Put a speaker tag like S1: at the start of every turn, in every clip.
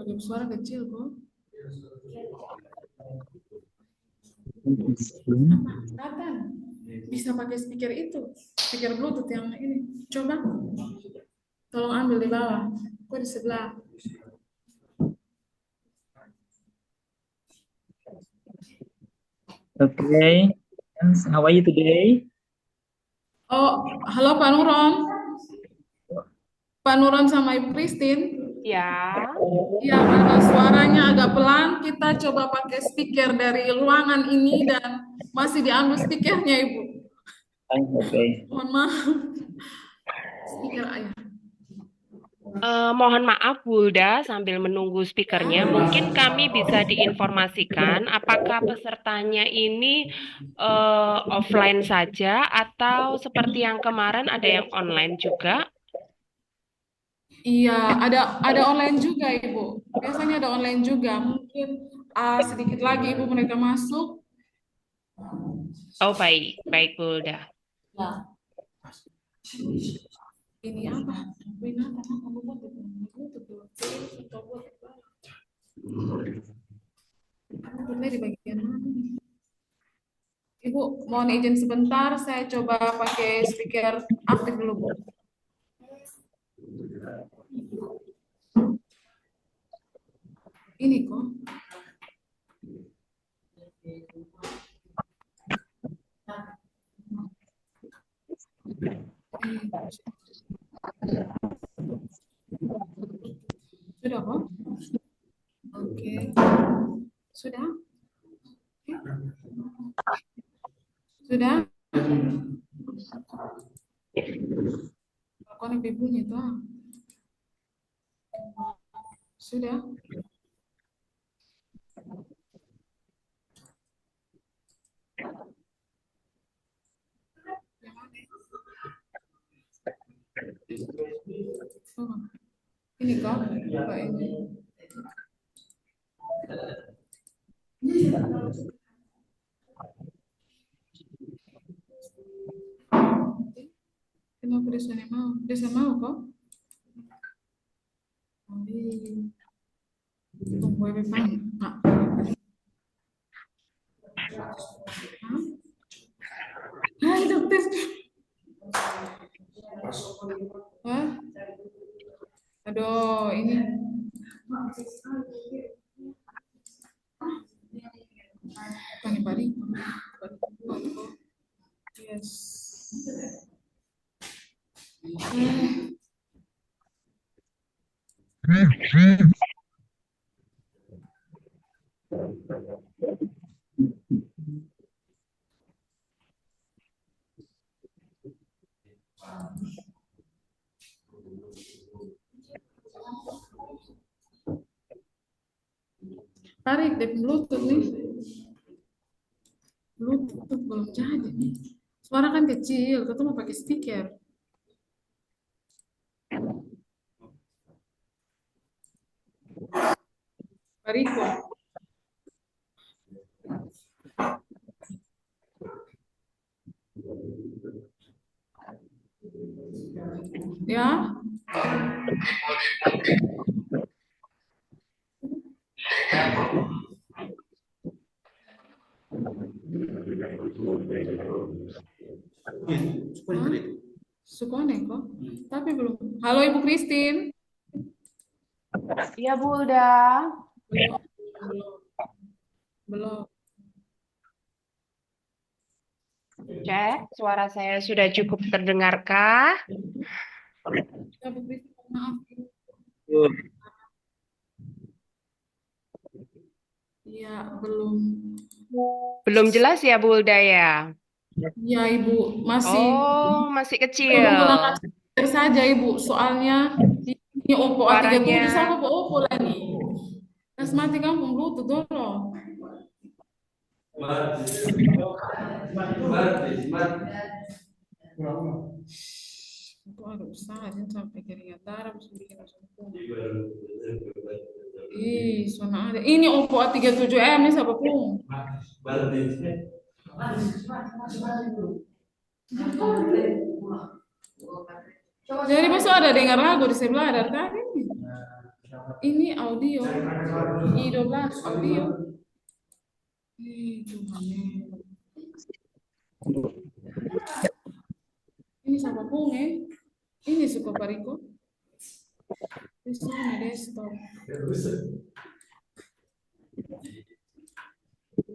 S1: Pakai suara kecil kok. Nathan, bisa pakai speaker itu, speaker Bluetooth yang ini. Coba, tolong ambil di bawah. Kok di sebelah?
S2: Okay. Yes, how are you today?
S1: Oh, halo Pak Nuron. Pak Nuron sama Ibu Christine.
S3: Ya,
S1: Ya, karena suaranya agak pelan, kita coba pakai speaker dari ruangan ini dan masih diambil speakernya Ibu.
S2: Okay.
S1: Mohon maaf. Speaker ayah.
S3: mohon maaf Bulda, sambil menunggu speakernya, mungkin kami bisa diinformasikan apakah pesertanya ini offline saja atau seperti yang kemarin ada yang online juga?
S1: Iya, ada online juga Ibu. Biasanya ada online juga. Mungkin sedikit lagi Ibu mereka masuk.
S3: Oh baik, baik Bulda.
S1: Nah, ini apa? Ini apa? Kamu buat itu. Atau buat apa? Kamu buatnya di bagian mana? Ibu, mohon izin sebentar. Saya coba pakai speaker aktif dulu, Bu. Ini kok. Sudah kok? Oke. Sudah? Sudah? Konek ibunya tuh. Sudah? Oh, ini kok? Apa ini? Kenapa dia mau? Dia mau kok? Tunggu ya, Pak. Hai, dokter. Hah? Aduh, ini. Pani pari. Yes. Tarik deh Bluetooth nih. Bluetooth belum jadi nih. Suara kan kecil, kita mau pakai speaker. Pariko. Ya. Sukone kok, tapi belum. Halo Ibu Christine.
S3: Iya Bulda.
S1: Belum, belum, belum.
S3: Cek, suara saya sudah cukup terdengarkah?
S1: Ya, Bu Christine, maaf. Iya, belum.
S3: Belum jelas ya Bulda ya?
S1: Ya Ibu, masih
S3: Oh, masih kecil.
S1: belum menggunakan speaker saja Ibu. Soalnya ini Oppo A37
S3: Suaranya.
S1: sama Oppo lagi. Mas mati kamu Bluetooth dulu. Itu ada usaha aja sampai keringat darah, harus bikin langsung pun. Ih, sono ada. Ini Oppo A37M nih siapa pun. Jadi masuk ada dengar lagu di sebelah dari tadi. Ini audio. I12 audio. Tuhan. Ini sama bunga. Ini suka pariko. Di sini desktop.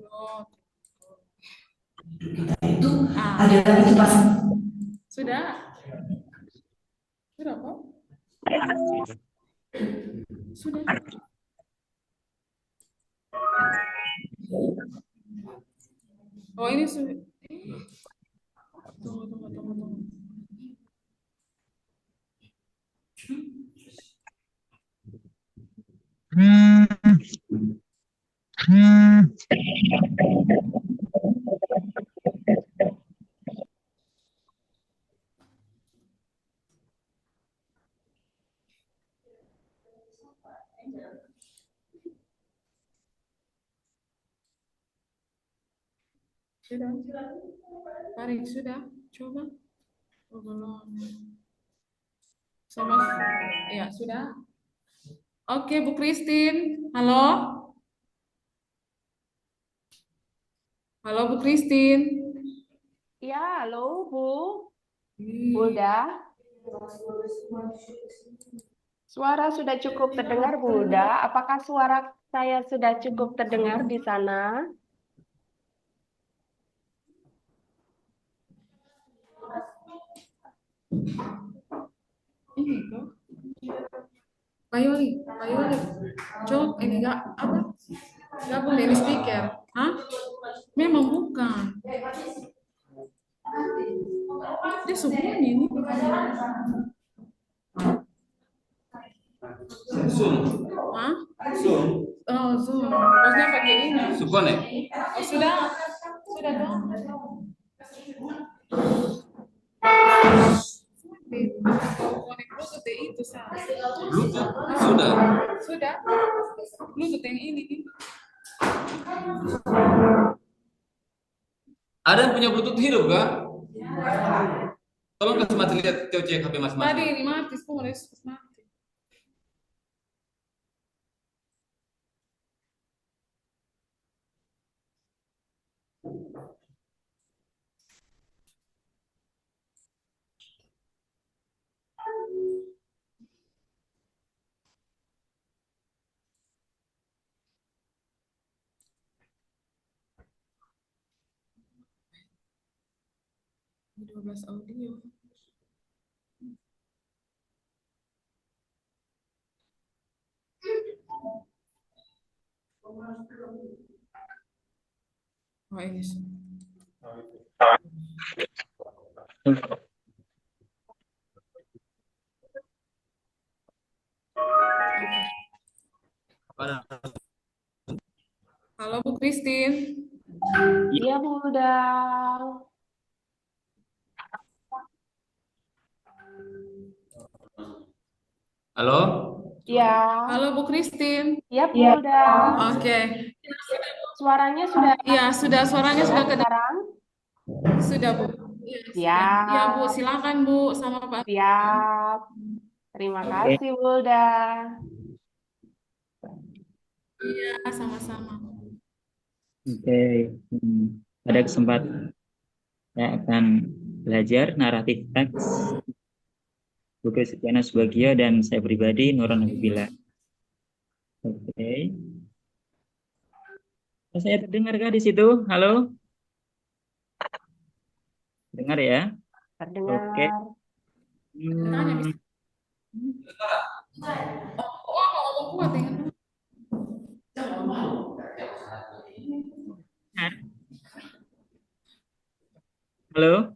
S1: Oh.
S4: Itu adalah itu pas.
S1: Sudah? Sudah kok? Sudah. Oh ini sudah. Tunggu. Sudah. Farid sudah. Coba. Oh, belum. Sama. Ya sudah. Oke Bu Christine. Halo. Halo Bu Christine.
S3: Ya, halo Bu. Bulda. Suara sudah cukup terdengar, Bulda. Apakah suara saya sudah cukup terdengar di sana?
S1: Ini kok. Pak Yoli. Coba ini enggak apa? Enggak boleh di speaker. Hah? Memang bukan. Dia sembunyi ini.
S5: Zoom.
S1: Hah?
S5: Zoom.
S1: Oh, Zoom. Maksudnya pakai ini.
S5: Supone.
S1: Oh, sudah. Sudah dong. Bluetooth itu sah.
S5: Bluetooth. Sudah.
S1: Sudah. Bluetooth yang ini.
S5: Ada yang punya Bluetooth hidup kah? Tolong kasih mati lihat cek HP
S1: Tadi
S5: masing-masing.
S1: ini mati, semua mati. Ini 12 audio. Oh ini sih. Halo Bu Christine.
S3: Iya, Bulda.
S5: Halo?
S3: Ya.
S1: Halo Bu Christine.
S3: Iya, Bulda.
S1: Oke.
S3: Suaranya sudah
S1: Iya, sudah suaranya sudah
S3: sekarang?
S1: Sudah Bu.
S3: Siap.
S1: Iya Bu, silakan Bu sama Pak.
S3: Siap. Terima kasih, Bulda.
S1: Iya, sama-sama.
S2: Oke. Pada kesempatan saya akan belajar naratif teks buku Setiana Subagio dan saya pribadi Nurul Nabila. Oke. Saya terdengarkah di situ? Halo? Dengar ya?
S3: Terdengar.
S2: Oke.
S1: Ngomong kuat ya.
S2: Halo?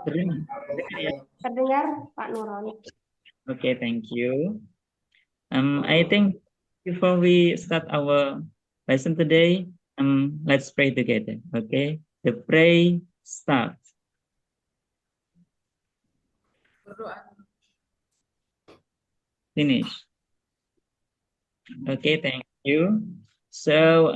S2: Terdengar ya?
S3: Terdengar, Pak Nurul.
S2: Okay, thank you. I think before we start our lesson today, let's pray together. Okay, the pray starts. Finish. Okay, thank you. So,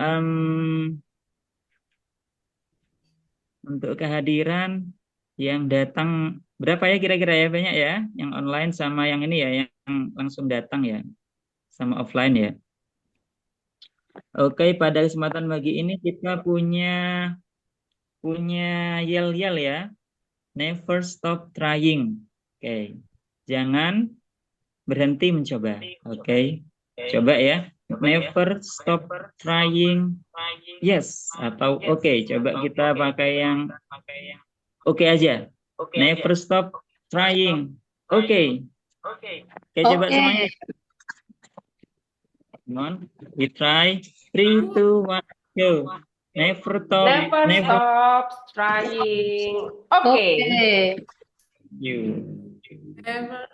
S2: untuk kehadiran yang datang Berapa ya kira-kira ya, banyak ya yang online sama yang ini ya, yang langsung datang ya, sama offline ya. Oke, pada kesempatan pagi ini kita punya yel-yel ya. Never stop trying. Oke. Jangan berhenti mencoba. Oke. Coba ya. Never stop trying. Yes atau oke. Coba kita pakai yang oke aja. Never stop trying. Oke. Oke, coba
S3: Oke.
S2: semuanya. Come on. We try. 3, 2, 1, go. Never stop.
S3: Never
S2: Never
S3: stop trying. Oke.
S2: you.
S1: Never.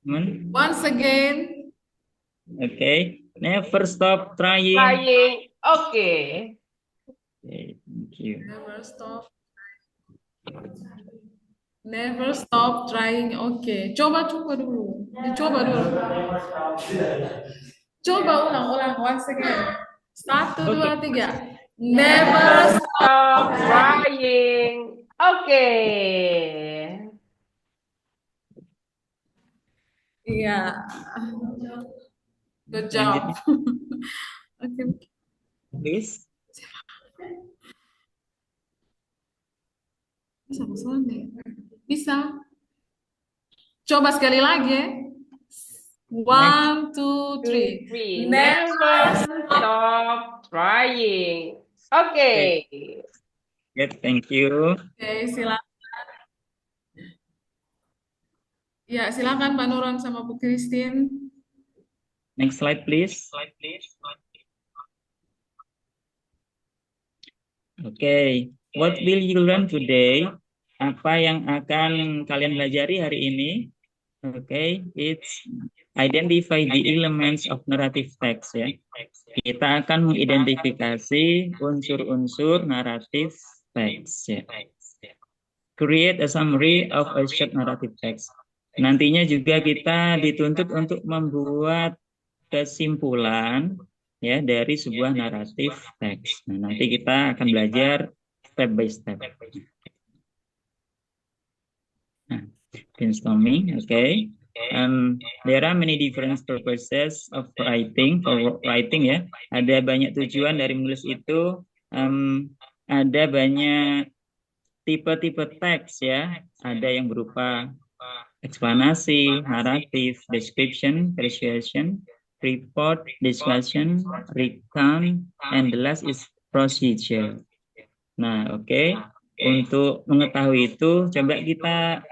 S2: Come on.
S1: Once again.
S2: Okay. Never stop trying.
S3: Trying. Oke.
S2: Okay, thank you.
S1: Never stop. Never stop trying. Oke. Coba dulu. Dicoba dulu. Coba ulang. Once again. 1, 2, 3. Never stop.
S3: Stop trying. Oke.
S1: Iya. Good job.
S2: Selanjutnya,
S1: Oke.
S2: please.
S1: Bisa Bisa. Coba sekali lagi ya. 1, 2, 3.
S3: Never stop trying. Oke.
S2: Good, thank you.
S1: Oke, silakan. Ya, silakan Pak Nuron sama Bu Christine.
S2: Next slide, please. Okay, what will you learn today? Apa yang akan kalian pelajari hari ini? Okay, it's identify the elements of narrative text ya. Kita akan mengidentifikasi unsur-unsur naratif teks ya. Create a summary of a short narrative text. Nantinya juga kita dituntut untuk membuat kesimpulan ya dari sebuah naratif teks. Nah, nanti kita akan belajar step by step. Nah, brainstorming, okay. There are many different purposes of writing, ya. Ada banyak tujuan dari menulis itu. Ada banyak tipe-tipe teks ya. Ada yang berupa eksplanasi, naratif, description, persuasion, report, discussion, recount, and the last is procedure. Nah, oke. Untuk mengetahui itu, coba kita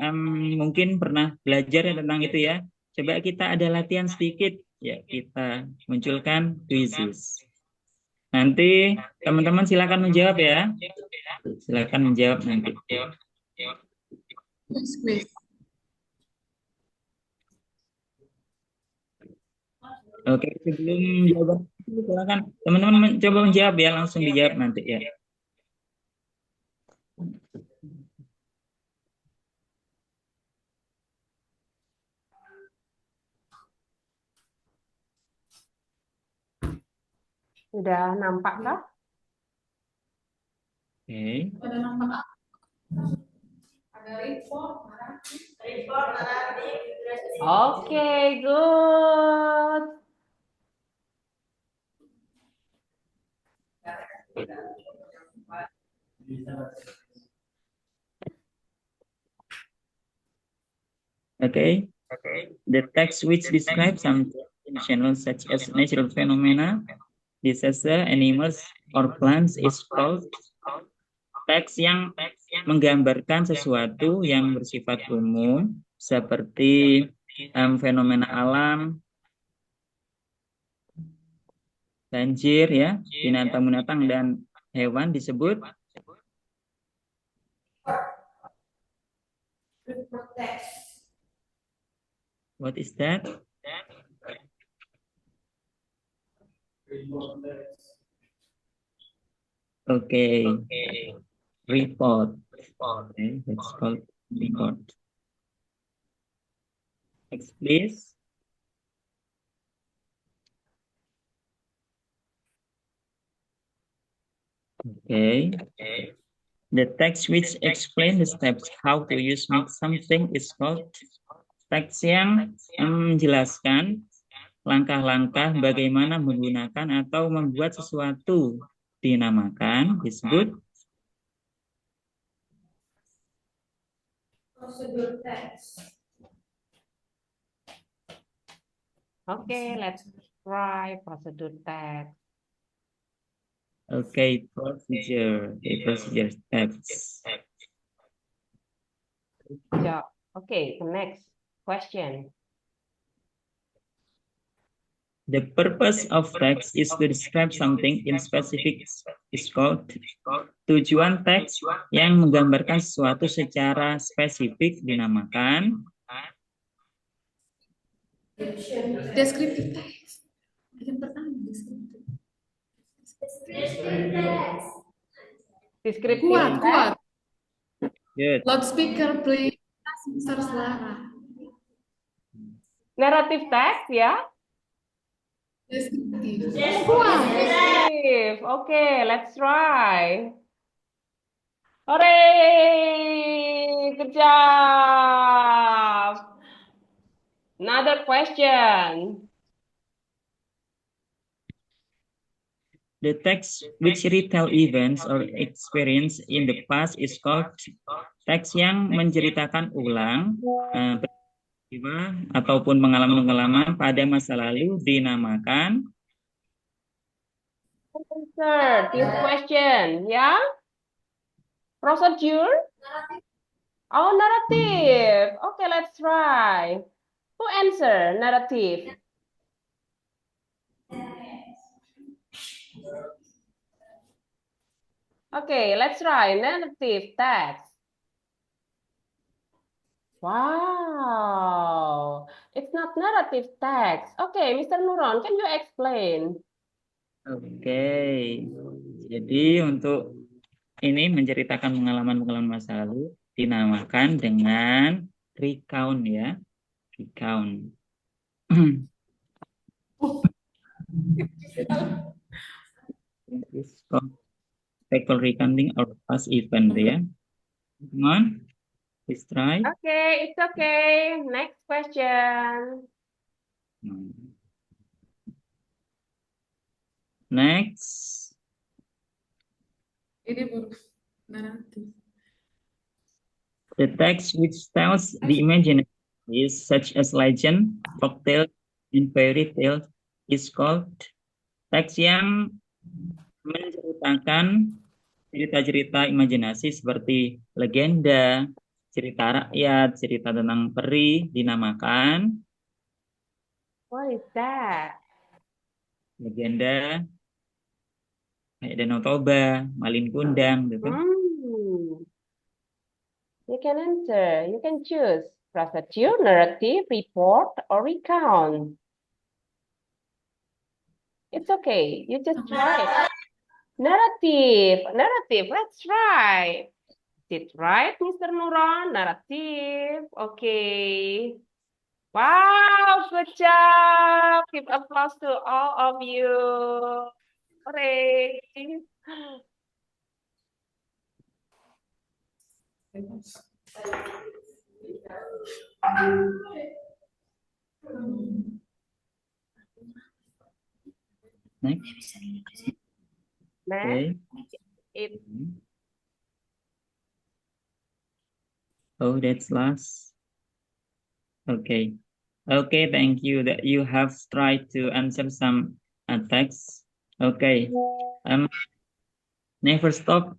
S2: mungkin pernah belajar ya tentang itu ya. Coba kita ada latihan sedikit ya, kita munculkan quizzes. Nanti teman-teman silakan menjawab ya. Silakan menjawab nanti. Oke, sebelum jawaban silakan teman-teman coba menjawab ya, langsung dijawab nanti ya.
S3: Sudah nampak kah?
S2: Oke.
S1: Ada nampak. Ada report, naratif.
S3: Oke, good.
S2: Okay. The text which describes some channels such as natural phenomena, disaster, animals, or plants is called. Teks yang menggambarkan sesuatu yang bersifat umum seperti fenomena alam, banjir ya, binatang-binatang dan hewan disebut what is that? Okay. Report. Okay, that's called report. Next, please. Okay. The text which explain the steps how to use make something is called teks yang menjelaskan langkah-langkah bagaimana menggunakan atau membuat sesuatu dinamakan disebut
S4: Prosedur teks.
S3: Okay, let's try procedure text.
S2: okay procedure steps.
S3: Yeah. Okay, the next question.
S2: The purpose of text is to describe something in specific is called tujuan teks yang menggambarkan sesuatu secara spesifik dinamakan
S1: Descriptive text. Yang pertama descriptive.
S3: Descriptive
S1: Kuat,
S3: text.
S1: kuat.
S2: good.
S1: Loudspeaker play sensor suara.
S3: Narrative text, ya?
S1: Descriptive.
S3: Descriptive. Okay, let's try. Hooray! Good job. Another question.
S2: The text which retell events or experience in the past is called teks yang menceritakan ulang peristiwa ataupun pengalaman-pengalaman pada masa lalu dinamakan
S3: Answer this question, ya? Procedure? Oh, narrative. Okay, let's try. Who answer narrative? Okay, let's try narrative text. Wow, it's not narrative text. Okay, Mr. Nuron, can you explain?
S2: Oke. Jadi untuk ini menceritakan pengalaman-pengalaman masa lalu dinamakan dengan recount ya. Recount. Factual recounting or past event ya. Come on, please try.
S3: Okay, it's okay. Next question.
S2: Next.
S1: Ini baru naratif.
S2: The text which tells the imaginary is such as legend, folktale, and fairy tale is called teks yang menceritakan cerita-cerita imajinasi seperti legenda, cerita rakyat, cerita tentang peri dinamakan
S3: What is that?
S2: legenda kayak Danau Toba, Malin Kundang gitu.
S3: You can answer. You can choose procedure, narrative, report, or recount. It's okay. You just try. Narrative. Narrative. Let's try. Is it right, Mr. Nuron? Narrative. Okay. Wow, good job. Give applause to all of you. Hooray.
S2: Next.
S3: Next,
S2: Okay.
S3: it
S2: Oh, that's last. Okay. Okay, thank you that you have tried to answer some texts. Okay. Never stop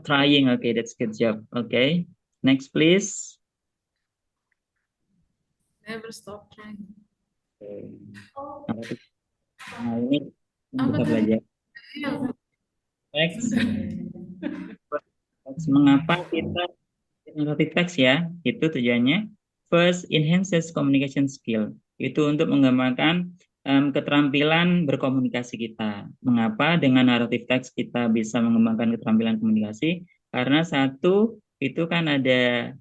S2: trying. Okay, that's good job. Okay. Next, please.
S1: Never stop trying.
S2: Nah, ini
S1: Apa
S2: kita
S1: tadi?
S2: belajar.
S1: Iya.
S2: Teks. Mengapa kita narrative text ya? Itu tujuannya. First, enhances communication skill. Itu untuk mengembangkan keterampilan berkomunikasi kita. Mengapa dengan narrative text kita bisa mengembangkan keterampilan komunikasi? Karena satu, itu kan ada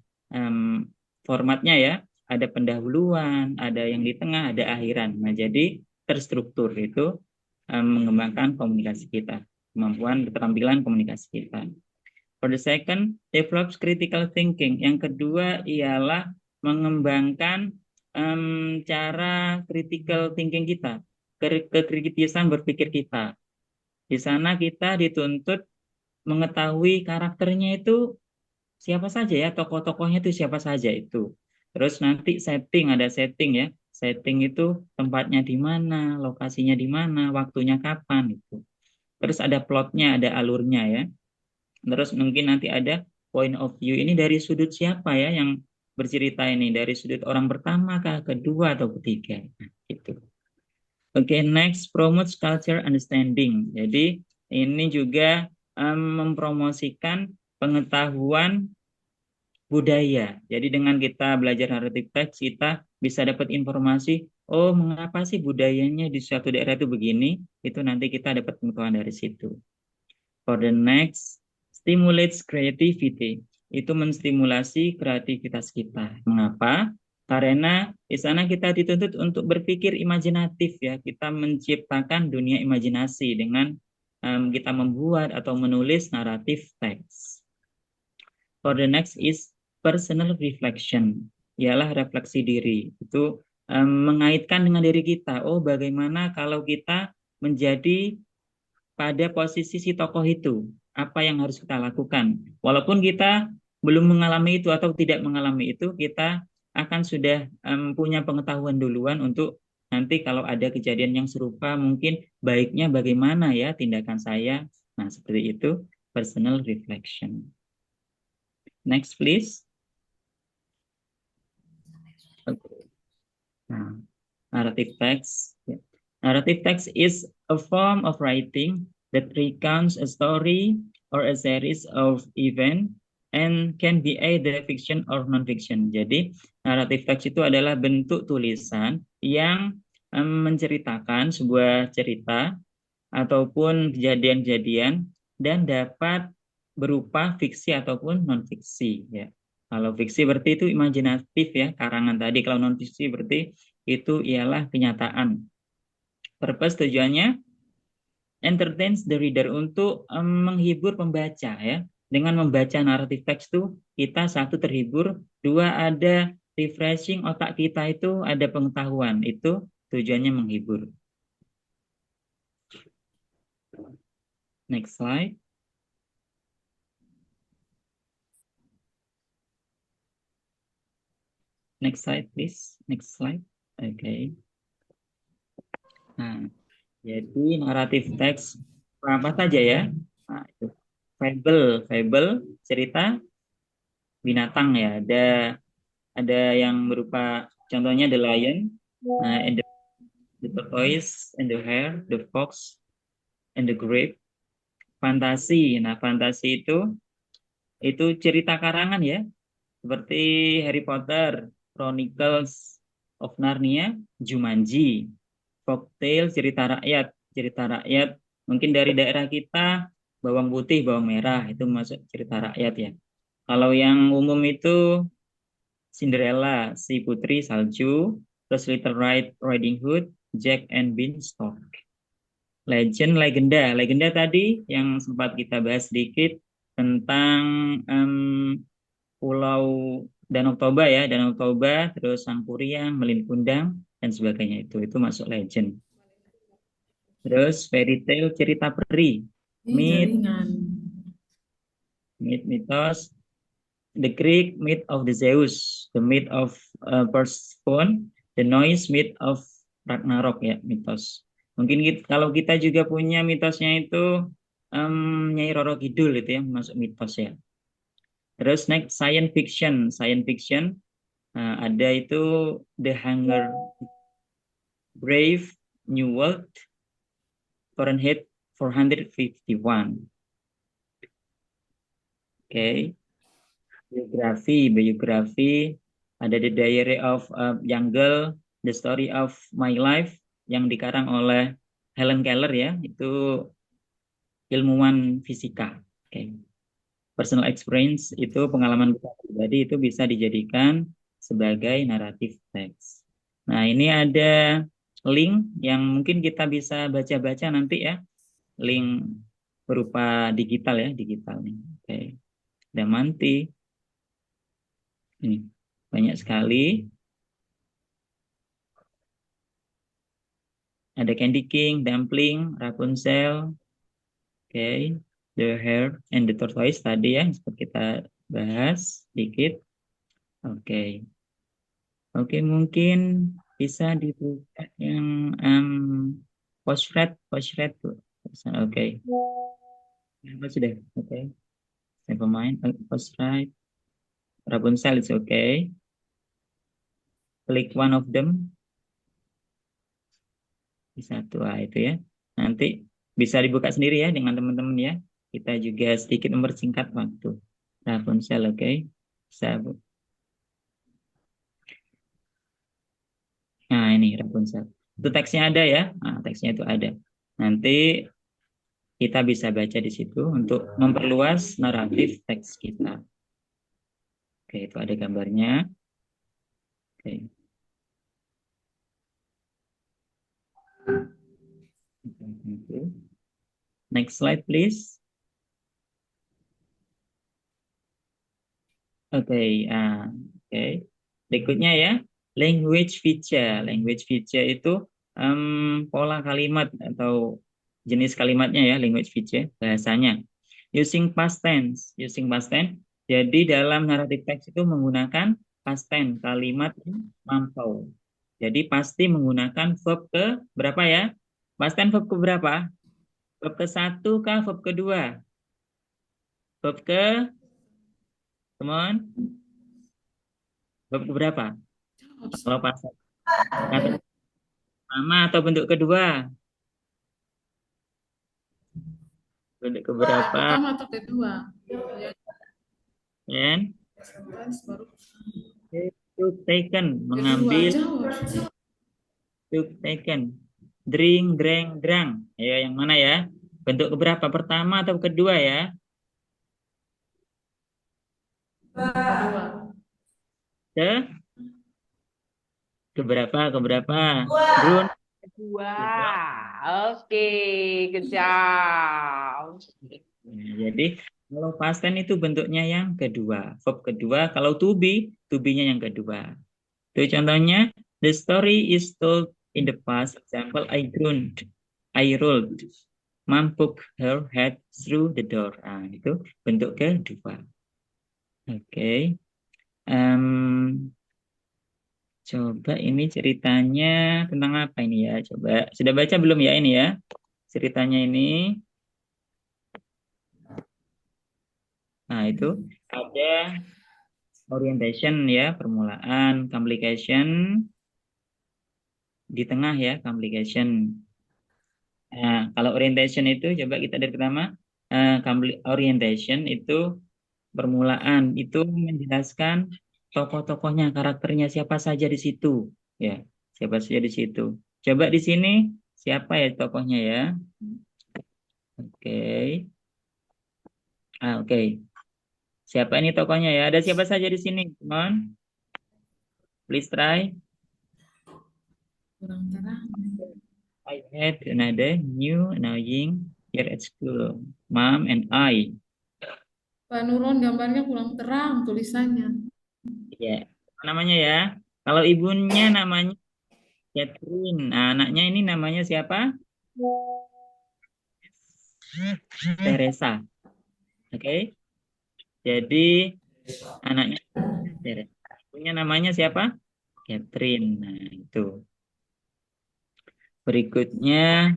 S2: formatnya ya. Ada pendahuluan, ada yang di tengah, ada akhiran. Nah, jadi terstruktur itu mengembangkan komunikasi kita. Kemampuan keterampilan komunikasi kita. For the second, develops critical thinking. Yang kedua ialah mengembangkan cara critical thinking kita, kekritisan berpikir kita. Di sana kita dituntut mengetahui karakternya itu siapa saja ya, tokoh-tokohnya itu siapa saja itu. Terus nanti setting, ada setting ya. Setting itu tempatnya di mana, lokasinya di mana, waktunya kapan itu. Terus ada plotnya, ada alurnya ya. Terus mungkin nanti ada point of view. Ini dari sudut siapa ya yang bercerita ini? Dari sudut orang pertama kah, kedua atau ketiga? Nah, gitu. Oke, next promotes culture understanding. Jadi ini juga mempromosikan pengetahuan budaya. Jadi dengan kita belajar narrative text, kita bisa dapat informasi, oh mengapa sih budayanya di suatu daerah itu begini? Itu nanti kita dapat pengetahuan dari situ. For the next, stimulates creativity. Itu menstimulasi kreativitas kita. Mengapa? Karena di sana kita dituntut untuk berpikir imajinatif ya. Kita menciptakan dunia imajinasi dengan kita membuat atau menulis naratif teks. For the next is personal reflection. Ialah refleksi diri. Itu mengaitkan dengan diri kita. Oh, bagaimana kalau kita menjadi pada posisi si tokoh itu, apa yang harus kita lakukan. Walaupun kita belum mengalami itu atau tidak mengalami itu, kita akan sudah punya pengetahuan duluan untuk nanti kalau ada kejadian yang serupa, mungkin baiknya bagaimana ya tindakan saya. Nah, seperti itu, personal reflection. Next, please. Okay. Nah, narrative text. Narrative text is a form of writing that recounts a story or a series of events and can be either fiction or non-fiction. Jadi, narrative text itu adalah bentuk tulisan yang menceritakan sebuah cerita ataupun kejadian-kejadian dan dapat berupa fiksi ataupun non-fiksi. Ya. Kalau fiksi berarti itu imajinatif ya, karangan tadi. Kalau non-fiksi berarti itu ialah kenyataan. Purpose tujuannya entertains the reader, untuk menghibur pembaca ya. Dengan membaca naratif teks itu kita satu terhibur, dua ada refreshing otak kita, itu ada pengetahuan, itu tujuannya menghibur. Next slide. Next slide please. Next slide. Oke. Okay. Nah, jadi naratif teks apa saja ya? Nah, itu fable cerita binatang ya. Ada yang berupa contohnya the lion, and the tortoise, and the hare, the fox, and the grape. Fantasi. Nah, fantasi itu cerita karangan ya. Seperti Harry Potter, Chronicles of Narnia, Jumanji. Folktale, cerita rakyat mungkin dari daerah kita, bawang putih, bawang merah, itu masuk cerita rakyat ya. Kalau yang umum itu Cinderella, si putri salju, terus Little Red Riding Hood, Jack and Beanstalk. Legenda tadi yang sempat kita bahas sedikit tentang Pulau Danau Toba ya, Danau Toba, terus Sangkuriang, Melin Kundang, dan sebagainya, itu masuk legend. Terus fairy tale, cerita peri, mitos, the Greek myth of the Zeus, the myth of Persephone, the Norse myth of Ragnarok ya, mitos. Mungkin kalau kita juga punya mitosnya itu Nyai Roro Kidul, itu ya masuk mitos ya. Terus next science fiction ada itu The Hunger, Brave New World, Fahrenheit 451. Oke. Biografi ada The Diary of Jungle, The Story of My Life yang dikarang oleh Helen Keller ya, itu ilmuwan fisika. Oke. Personal experience itu pengalaman pribadi, itu bisa dijadikan sebagai naratif teks. Nah, ini ada link yang mungkin kita bisa baca-baca nanti ya, link berupa digital ya, digital nih. Oke. Damanti. Ini banyak sekali. Ada Candy King, Dumpling, Rapunzel, okay, The Hare and the Tortoise tadi ya, sempat kita bahas sedikit. Oke, oke mungkin bisa dibuka yang postgrad tuh. Oke, apa sudah? Oke, never mind. Postgrad, Rapunzel is okay. Click one of them. Satu itu ya. Nanti bisa dibuka sendiri ya dengan teman-teman ya. Kita juga sedikit mempersingkat waktu. Rapunzel, oke. Bisa. Nah, ini Rapunzel. Itu teksnya ada ya. Nah, teksnya itu ada. Nanti kita bisa baca di situ untuk memperluas naratif teks kita. Oke, itu ada gambarnya. Oke. Thank you. Next slide, please. Oke, oke. Berikutnya ya, language feature. Language feature itu pola kalimat atau jenis kalimatnya ya, language feature, bahasanya. Using past tense. Using past tense. Jadi dalam naratif teks itu menggunakan past tense, kalimat yang lampau. Jadi pasti menggunakan verb ke berapa ya? Past tense verb ke berapa? Verb ke satu kah? Verb kedua? Verb ke, teman? Verb ke berapa? Kalau pas kata pertama atau bentuk kedua? Bentuk keberapa?
S1: Pertama atau kedua? Ya,
S2: And
S1: sentence baru
S2: took taken,
S1: kedua.
S2: mengambil,
S1: Jawab.
S2: took taken. Drink, drank, drunk. Ayo yang mana ya? Bentuk keberapa? Pertama atau kedua ya?
S1: Kedua.
S2: Ke keberapa? Keberapa? Drone.
S3: Wah, oke, kejam.
S2: Jadi kalau past tense itu bentuknya yang kedua. Verb kedua. Kalau to be-nya yang kedua. Itu contohnya, the story is told in the past. Example, I rolled. Mom poked her head through the door. Nah, itu bentuk kedua. Oke. Coba ini ceritanya tentang apa ini ya? Coba sudah baca belum ya ini ya? Ceritanya ini. Nah, itu ada orientation ya, permulaan, complication di tengah ya, complication. Nah, kalau orientation itu coba kita dari pertama, orientation itu permulaan itu menjelaskan tokoh-tokohnya, karakternya siapa saja di situ, ya, siapa saja di situ. Coba di sini siapa ya tokohnya ya? Oke, oke. Siapa ini tokohnya ya? Ada siapa saja di sini, teman? Please try.
S1: Kurang terang.
S2: I had another new annoying year at school. Mom and I.
S1: Pak Nurul gambarnya kurang terang tulisannya.
S2: Ya, namanya ya. Kalau ibunya namanya Catherine. Nah, anaknya ini namanya siapa? Teresa. Oke. Jadi anaknya Teresa. Ibunya namanya siapa? Catherine. Nah, itu. Berikutnya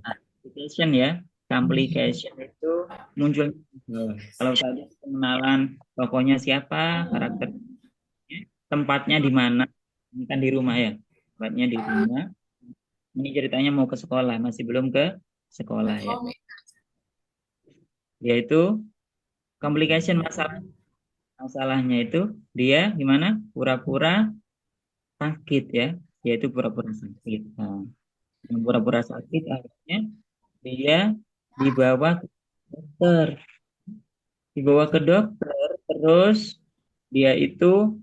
S2: application ya. Application itu muncul kalau tadi pengenalan tokohnya siapa, karakter tempatnya di mana. Ini kan di rumah ya. Tempatnya di rumah. Ini ceritanya mau ke sekolah, masih belum ke sekolah ya. Yaitu complication masalahnya itu dia gimana? Pura-pura sakit ya, yaitu pura-pura sakit. Nah, yang pura-pura sakit akhirnya dia dibawa ke dokter. Dibawa ke dokter, terus dia itu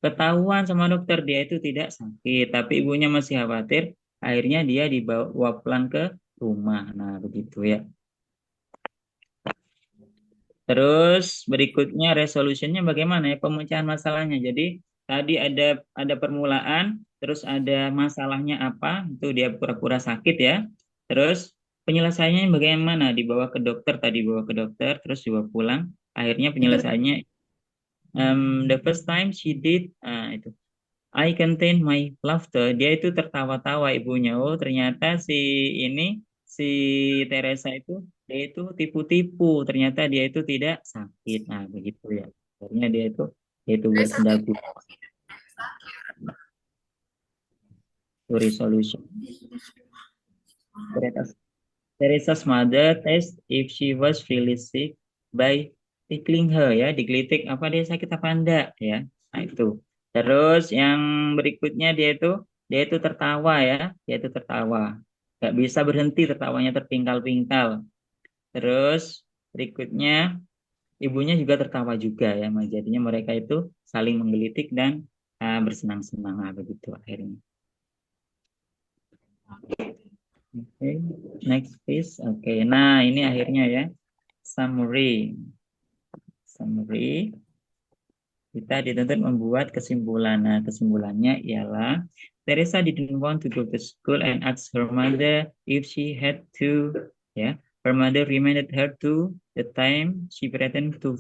S2: ketahuan sama dokter dia itu tidak sakit, tapi ibunya masih khawatir. Akhirnya dia dibawa pulang ke rumah. Nah, begitu ya. Terus berikutnya resolutionnya bagaimana ya, pemecahan masalahnya. Jadi tadi ada permulaan, terus ada masalahnya apa, itu dia pura-pura sakit ya. Terus penyelesaiannya bagaimana, dibawa ke dokter, terus dibawa pulang. Akhirnya penyelesaiannya, the first time she did, itu I contain my laughter. Dia itu tertawa-tawa ibunya. Oh, ternyata ini si Teresa itu dia itu tipu-tipu. Ternyata dia itu tidak sakit. Nah, begitu ya. Akhirnya dia itu bersedagu to resolution. Teresa's mother test if she was really sick by tickling her ya, digelitik apa dia sakit apa enggak ya. Nah, itu. Terus yang berikutnya dia itu tertawa ya, dia itu tertawa. Nggak bisa berhenti tertawanya terpingkal-pingkal. Terus berikutnya ibunya juga tertawa juga ya, jadinya mereka itu saling menggelitik dan bersenang-senang. Nah, begitu akhirnya. Oke, next please. Oke, nah ini akhirnya ya. Summary. Kita dituntut membuat kesimpulan. Nah, kesimpulannya ialah Teresa didn't want to go to school and asked her mother if she had to. Ya, her mother reminded her to the time she pretended to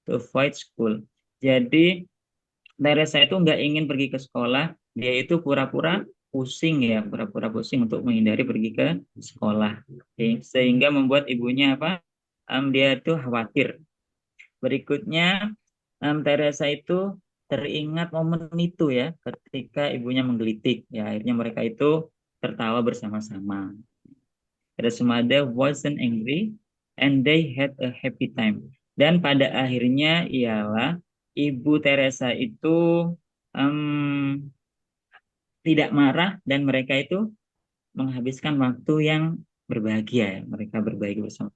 S2: avoid school. Jadi Teresa itu nggak ingin pergi ke sekolah, dia itu pura-pura pusing ya, pura-pura pusing untuk menghindari pergi ke sekolah. Sehingga membuat ibunya apa? Dia itu khawatir. Berikutnya, Teresa itu teringat momen itu ya, ketika ibunya menggelitik. Ya, akhirnya mereka itu tertawa bersama-sama. Teresa's mother wasn't angry, and they had a happy time. Dan pada akhirnya ialah Ibu Teresa itu tidak marah dan mereka itu menghabiskan waktu yang berbahagia ya. Mereka berbahagia bersama.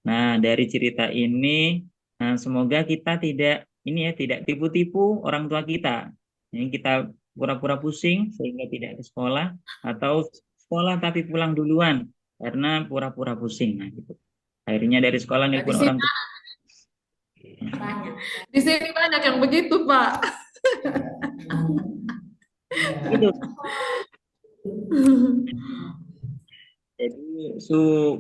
S2: Nah, dari cerita ini semoga kita tidak tipu-tipu orang tua kita. Ini kita pura-pura pusing sehingga tidak ke sekolah, atau sekolah tapi pulang duluan karena pura-pura pusing. Nah, gitu. Akhirnya dari sekolah
S1: Di
S2: nelpon
S1: sini
S2: orang tua.
S1: banyak. Di sini banyak yang begitu, Pak.
S2: Gitu. Jadi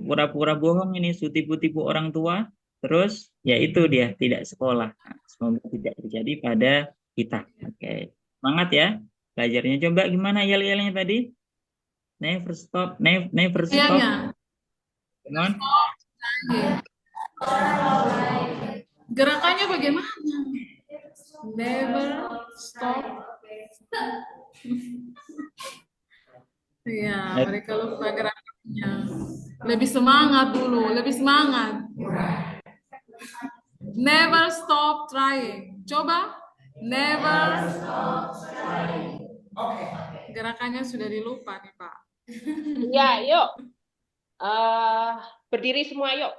S2: pura-pura bohong ini, tipu-tipu orang tua, terus ya itu dia tidak sekolah. Nah, semoga tidak terjadi pada kita. Oke, semangat ya belajarnya. Coba gimana yel-yelnya tadi? Never stop, never stop.
S1: Sayangnya,
S2: Come on.
S1: gerakannya bagaimana? Never stop. Iya, mereka lupa gerakannya. Lebih semangat dulu, lebih semangat. Never stop trying. Coba. Never stop trying. Gerakannya sudah dilupa nih, Pak.
S3: Ya, yuk. Berdiri semua yuk.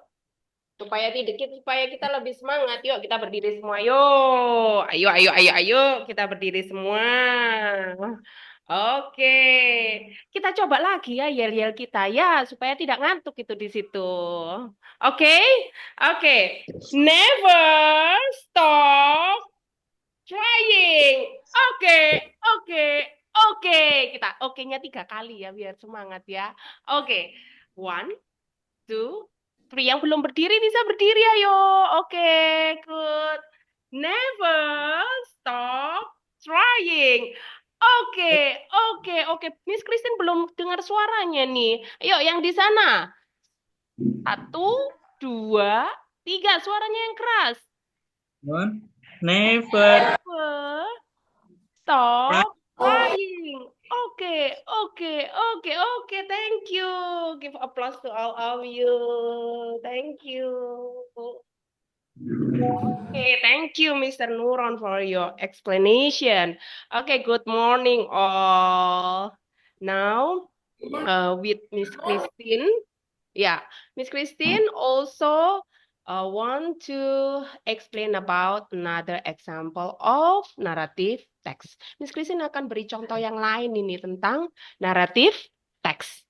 S3: Supaya kita lebih semangat. Yuk, kita berdiri semua. Yuk. Ayo. Kita berdiri semua. Oke. Kita coba lagi ya yel-yel kita ya supaya tidak ngantuk itu di situ. Oke? Oke. Never stop trying. Oke. Kita oke-nya 3 kali ya biar semangat ya. Oke. 1, 2, 3. Yang belum berdiri bisa berdiri ayo. Oke, good. Never stop trying. Oke. Miss Christine belum dengar suaranya nih. Ayo yang di sana. 1, 2, 3. Suaranya yang keras.
S2: Come on. Never
S3: Never stop trying. Oke. Thank you. Give applause to all of you. Thank you. Okay, thank you, Mr. Nuron, for your explanation. Okay, good morning, all. Now, with Miss Christine. Yeah, Miss Christine also want to explain about another example of narrative text. Miss Christine akan beri contoh yang lain ini tentang narrative text.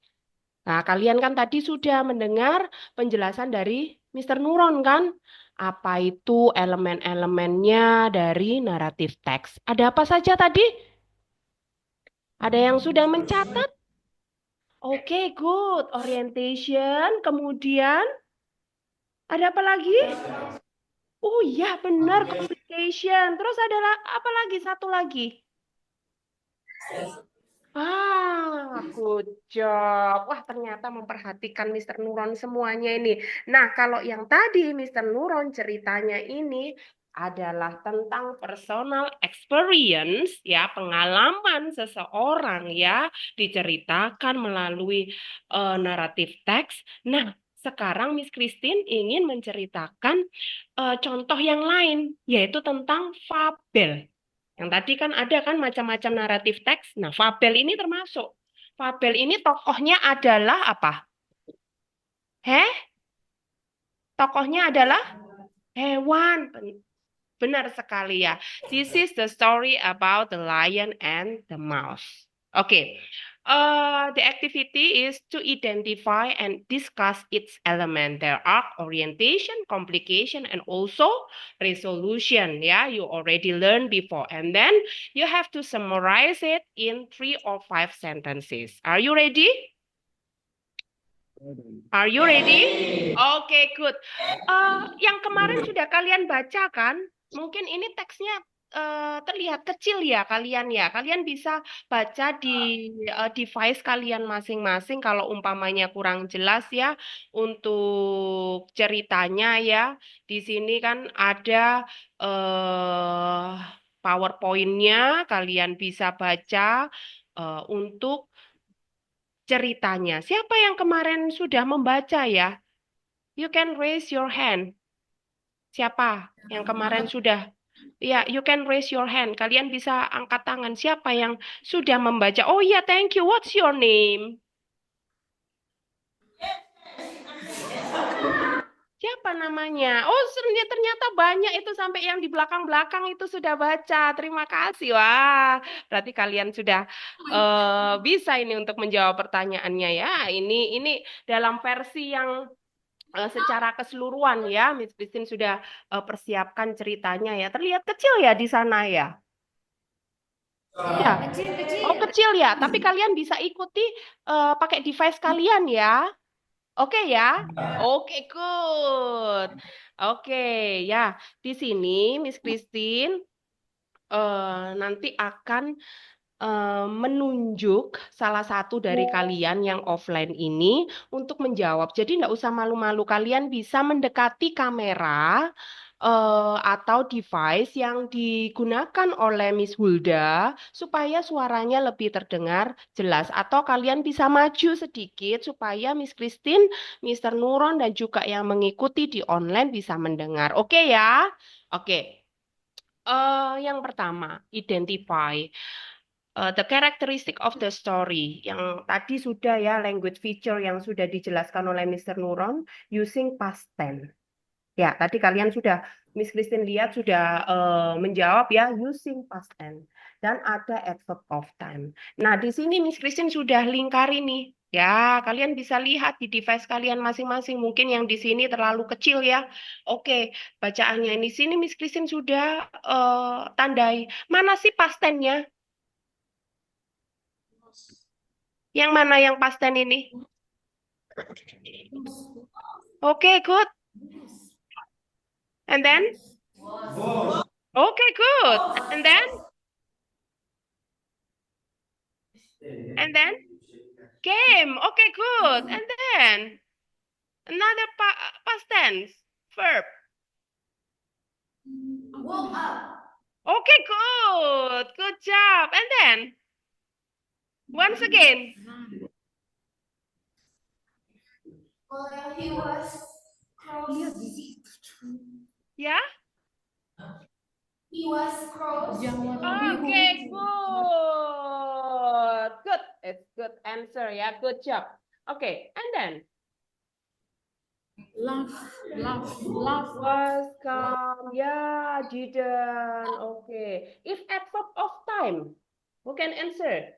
S3: Nah, kalian kan tadi sudah mendengar penjelasan dari Mr. Nuron kan? apa itu elemen-elemennya dari naratif teks. Ada apa saja tadi? Ada yang sudah mencatat? Oke, good. Orientation, kemudian ada apa lagi? Oh iya, benar, communication. Terus ada apa lagi? Satu lagi. Good job. Wah, ternyata memperhatikan Mr. Nuron semuanya ini. Nah, kalau yang tadi Mr. Nuron ceritanya ini adalah tentang personal experience, ya, pengalaman seseorang, ya, diceritakan melalui naratif teks. Nah, sekarang Miss Christine ingin menceritakan contoh yang lain, yaitu tentang fabel. Yang tadi kan ada kan macam-macam naratif teks. Nah, fabel ini termasuk. Fabel ini tokohnya adalah apa? Tokohnya adalah hewan. Benar sekali ya. This is the story about the lion and the mouse. Okay. The activity is to identify and discuss its element. There are orientation, complication, and also resolution. Yeah, you already learned before. And then you have to summarize it in 3 or 5 sentences. Are you ready? Are you ready? Oke, good. Yang kemarin sudah kalian baca kan? Mungkin ini teksnya terlihat kecil ya kalian ya. Kalian bisa baca di device kalian masing-masing kalau umpamanya kurang jelas ya untuk ceritanya ya. Di sini kan ada PowerPoint-nya, kalian bisa baca untuk ceritanya. Siapa yang kemarin sudah membaca ya? You can raise your hand. Siapa yang kemarin sudah? Ya, you can raise your hand. Kalian bisa angkat tangan. Siapa yang sudah membaca? Oh ya, thank you. What's your name? Siapa namanya? Oh, ternyata banyak itu sampai yang di belakang-belakang itu sudah baca. Terima kasih. Wah, berarti kalian sudah bisa ini untuk menjawab pertanyaannya ya. Ini dalam versi yang secara keseluruhan ya, Miss Christine sudah persiapkan ceritanya ya. Terlihat kecil ya di sana ya. Ya. Oh, kecil ya, tapi kalian bisa ikuti pakai device kalian ya. Oke ya. Oke, good. Oke, ya. Di sini Miss Christine nanti akan menunjuk salah satu dari kalian yang offline ini untuk menjawab. Jadi nggak usah malu-malu, kalian bisa mendekati kamera atau device yang digunakan oleh Miss Hulda supaya suaranya lebih terdengar jelas. Atau kalian bisa maju sedikit supaya Miss Christine, Mr. Nuron, dan juga yang mengikuti di online bisa mendengar. Oke ya? Oke. Yang pertama, identify the characteristic of the story. Yang tadi sudah ya, language feature yang sudah dijelaskan oleh Mr. Nuron using past tense. Ya, tadi kalian sudah, Miss Christine lihat sudah menjawab ya, using past tense. Dan ada adverb of time. Nah, di sini Miss Christine sudah lingkari nih. Ya, kalian bisa lihat di device kalian masing-masing. Mungkin yang di sini terlalu kecil ya. Oke, bacaannya di sini Miss Christine sudah tandai. Mana sih past tense-nya? Yang mana yang past tense ini? Oke, good. And then? Okay, good. And then? And then? Game. Okay, good. And then? Another past tense. Verb. Okay, good. Good job. And then? Once again.
S4: He was cross.
S3: Yeah?
S4: He was cross.
S3: Okay, good. Good. It's good answer. Yeah, good job. Okay, and then?
S1: Laugh
S3: Was calm. Yeah, didn't. Okay. If adverb of time, who can answer?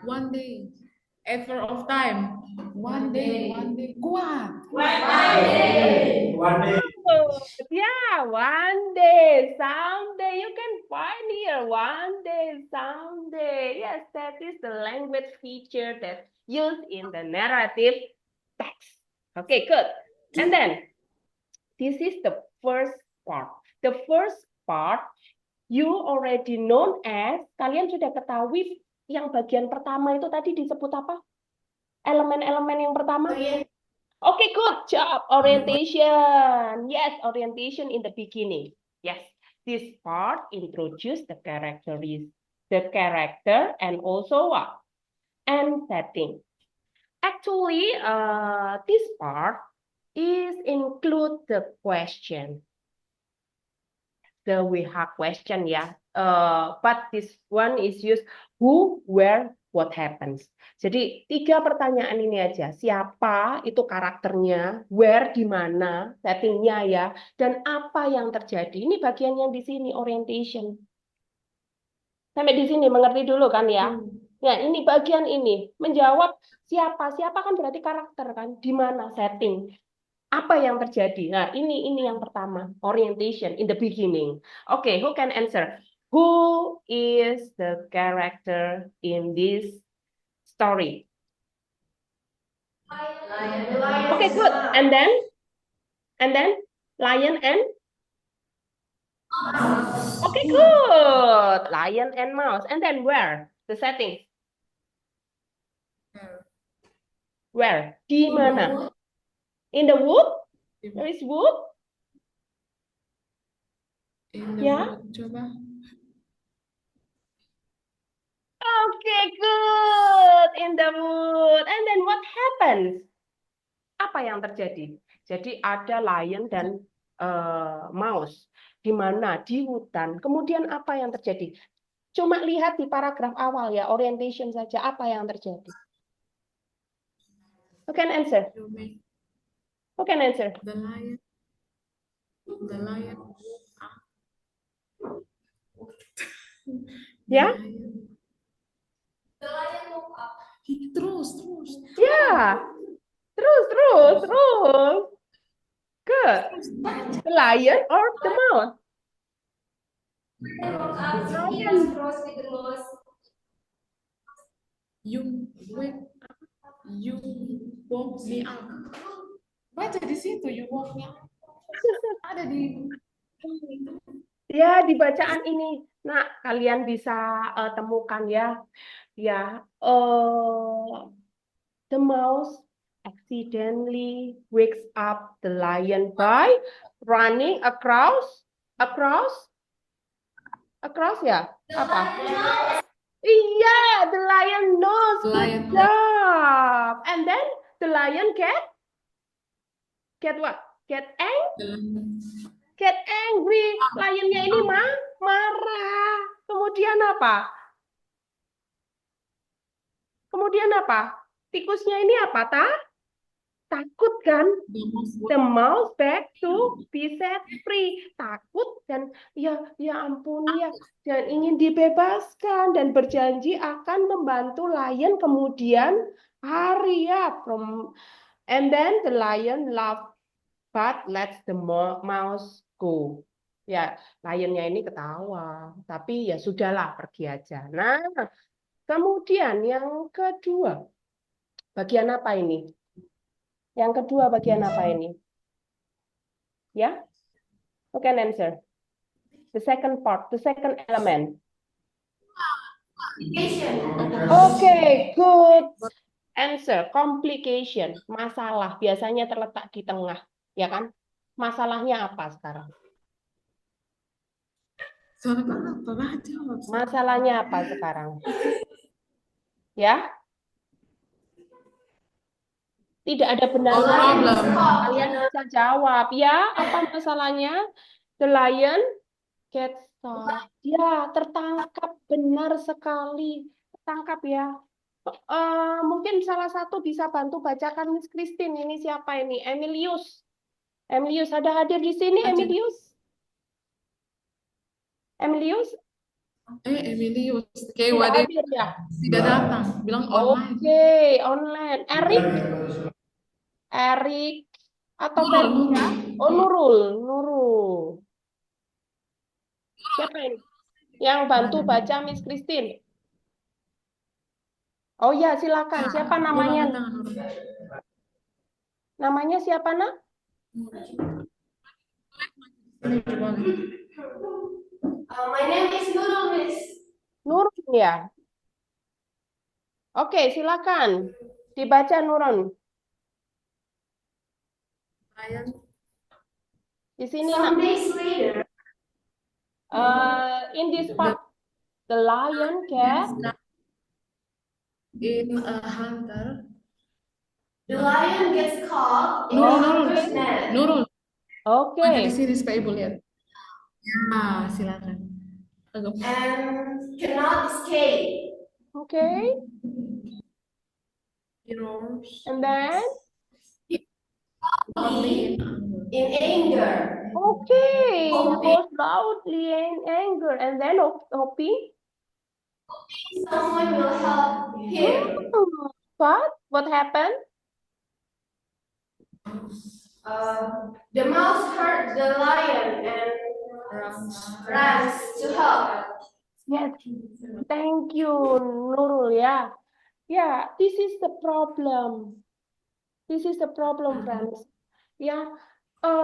S1: one day. Adverb of time. One day. Kuat.
S3: Good. Yeah, one day, someday. You can find here one day, someday. Yes, that is the language feature that used in the narrative text. Okay, good. And then this is the first part. The first part you already known as, kalian sudah ketahui yang bagian pertama itu tadi disebut apa? Elemen-elemen yang pertama? Okay, good job. Orientation. Yes, orientation in the beginning. Yes, this part introduce the character and also what? And setting. Actually, this part is include the question. We have question, yeah. But this one is used who, where, what happens. Jadi 3 pertanyaan ini aja. Siapa itu karakternya, where di mana, settingnya ya, dan apa yang terjadi. Ini bagian yang di sini orientation. Sampai di sini mengerti dulu kan ya? Ya, ini bagian ini menjawab siapa. Siapa kan berarti karakter kan? Di mana setting. Apa yang terjadi? Nah, ini yang pertama, orientation in the beginning. Okay, who can answer? Who is the character in this story? Okay, good. And then lion and okay, good. Lion and mouse. And then where? The setting. Where? Di mana? In the wood? There is wood?
S1: In the
S3: Yeah.
S1: wood, coba.
S3: Okay, good. In the wood. And then what happens? Apa yang terjadi? Jadi ada lion dan mouse. Di mana? Di hutan. Kemudian apa yang terjadi? Cuma lihat di paragraf awal ya, orientation saja. Apa yang terjadi? Who can answer?
S1: You make
S3: Who can answer?
S1: the lion. The lion.
S3: Ya?
S4: The lion woke up.
S1: Terus.
S3: Ya. Terus. Good. The lion or the mouse?
S4: Lion woke up. He was cross with the mouse.
S1: You woke me up. Baca di situ, you woke me up. Ada di
S3: Ya, di bacaan ini. Nah, kalian bisa temukan ya. Ya, the mouse accidentally wakes up the lion by running across ya? Apa? Iya, the lion knows.
S1: The lion
S3: Good job. And then the lion get what? Get angry. Lionnya ini marah. Kemudian apa? Tikusnya ini apa? Takut kan? The mouse back to be set free. Takut dan ya ampun ya, dan ingin dibebaskan dan berjanji akan membantu lion kemudian hari ya. And then the lion laugh but lets the mouse go. Ya, lionnya ini ketawa, tapi ya sudahlah, pergi aja. Nah, kemudian yang kedua, bagian apa ini? Yang kedua bagian apa ini? Ya? Who can answer? The second part, the second element. Okay, good answer. Complication, masalah biasanya terletak di tengah, ya kan? Masalahnya apa sekarang? Masalahnya apa sekarang? Ya? Tidak ada benarnya. Kalian bisa jawab. Ya, apa masalahnya? The lion gets caught. Ya, tertangkap. Benar sekali. Tertangkap ya. Mungkin salah satu bisa bantu bacakan Miss Christine. Ini siapa ini? Emilius. Ada hadir di sini, Emilius?
S1: Emilius.
S3: Tidak
S1: Wadah
S3: hadir ya?
S1: tidak datang. Bilang online.
S3: Oke, online. Erik atau
S1: Nurul,
S3: Feria?
S1: Nurul.
S3: Oh, Nurul. Siapa ini? Yang bantu baca Miss Christine. Oh ya, silakan. Siapa
S1: Nurul
S3: namanya?
S1: angkat tangan, Nurul.
S3: Namanya siapa, Nak?
S1: Ini boleh.
S4: My name is Nurul, Miss.
S3: Nurul ya. Oke, silakan. Dibaca Nurul.
S1: Lion
S3: Di sini,
S4: Some
S3: Nak.
S4: days later,
S3: In this part, the lion can.
S1: in a hunter.
S4: the lion gets caught in a
S1: Nurul,
S4: hunter's net
S1: Nurul.
S3: Oke.
S1: Ada di sini supaya ibu lihat. Ya, silakan. Agak
S4: and cannot escape.
S3: Okay.
S1: heroes.
S3: And then.
S1: Only
S4: In anger.
S3: Okay. He goes loudly in anger, and then hoping.
S4: Someone will help him.
S3: But what happened?
S4: The mouse heard the lion and runs to help.
S3: Yes. Thank you, Nurul ya. Yeah, this is the problem. This is the problem, friends. Ya,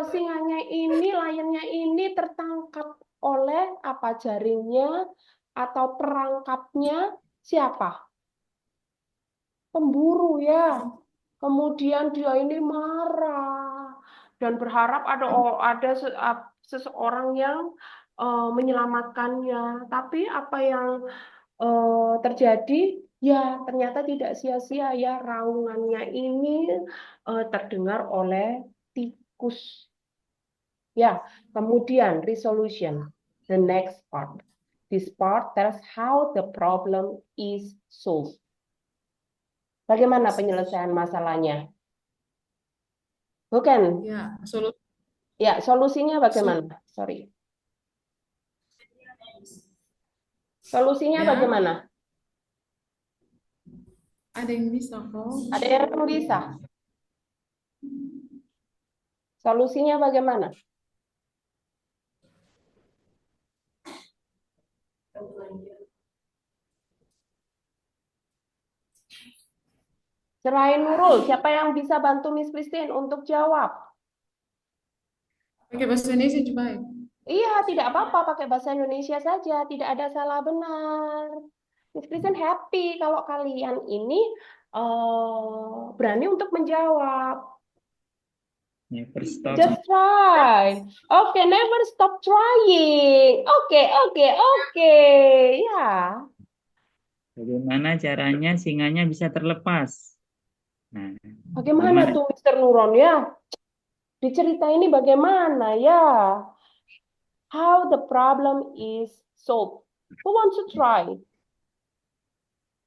S3: singanya ini, lionnya ini tertangkap oleh apa jaringnya atau perangkapnya siapa? Pemburu ya. Kemudian dia ini marah dan berharap ada seseorang yang menyelamatkannya. Tapi apa yang terjadi? Ya, ternyata tidak sia-sia ya, raungannya ini terdengar oleh tikus. Ya, kemudian resolution, the next part. This part tells how the problem is solved. Bagaimana penyelesaian masalahnya? Bukan.
S1: ya, solusi.
S3: Ya, solusinya bagaimana? Sorry. Solusinya
S1: Ya.
S3: bagaimana?
S1: Ada yang bisa kok.
S3: Ada yang bisa? Solusinya bagaimana? Selain Nurul, siapa yang bisa bantu Miss Christine untuk jawab?
S1: Pakai bahasa Indonesia coba ya.
S3: Iya, tidak apa-apa pakai bahasa Indonesia saja, tidak ada salah benar. Miss Christine happy kalau kalian ini berani untuk menjawab.
S2: Never stop.
S3: Just try. Okay, never stop trying. Okay. Ya.
S2: Bagaimana caranya singanya bisa terlepas? Nah,
S3: Bagaimana tuh Mr. Nuron ya? Dicerita ini bagaimana ya? How the problem is solved. Who wants to try?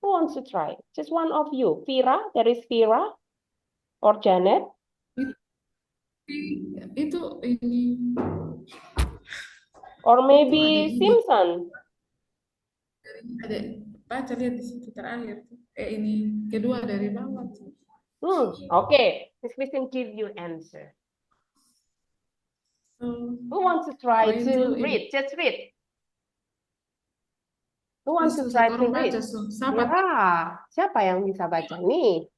S3: Who wants to try? Just one of you. Vira, there is Vira or Janet.
S1: Itu ini.
S3: Or maybe Simpson.
S1: Ada baca lihat di situ terakhir. Ini kedua dari bawah.
S3: Okay. Miss Christine give you answer. Who wants to try to read? Just read. Who wants to try to read? Ya, siapa yang bisa baca nih?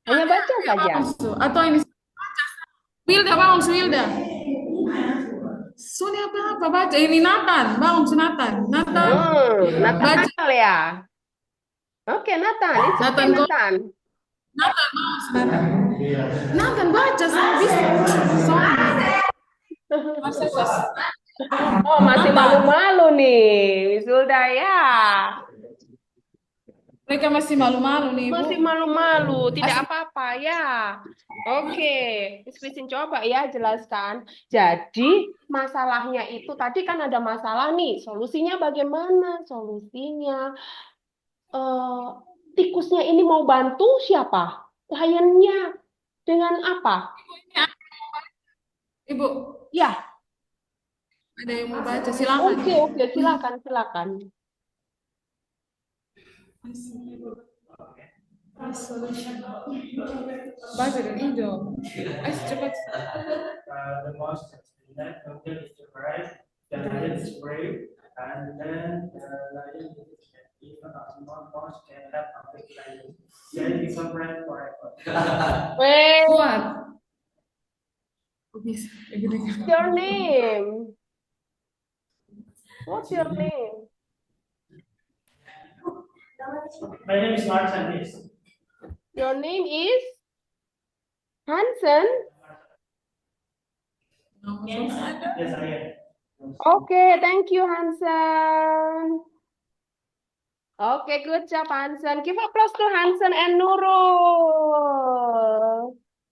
S3: Hanya baca saja.
S1: Atau ini Wilda, bangun Wilda. Suni apa baca? Ini Nathan, bangun Nathan. Nathan
S3: baca ya. Oke, Nathan. Nathan.
S1: Nathan baca saya bisa.
S3: Oh, masih malu-malu nih, Wisulda ya.
S1: Mereka masih malu-malu nih, Bu.
S3: Masih malu-malu, tidak apa-apa ya. Oke, Miss Christine coba ya jelaskan. Jadi masalahnya itu tadi kan ada masalah nih. Solusinya bagaimana? Solusinya tikusnya ini mau bantu siapa? Kliennya dengan apa?
S1: Ibu.
S3: Ya.
S1: Ada yang mau baca, silakan.
S3: Oke, silakan.
S1: Resolution. Baca dan Indo. Ayo cepat.
S6: The most that until is the bride, the lion is brave, and then the lion is even a small mouse can have a big lion. Then become bride forever.
S3: Wait,
S1: Kuat. Kok bisa? Ya, gitu.
S3: your name? What's your name?
S6: My name is Martin. Yes.
S3: Your name is Hansen?
S6: Yes, I am.
S3: Okay, thank you, Hansen. Okay, good job, Hansen. Give applause to Hansen and Nurul.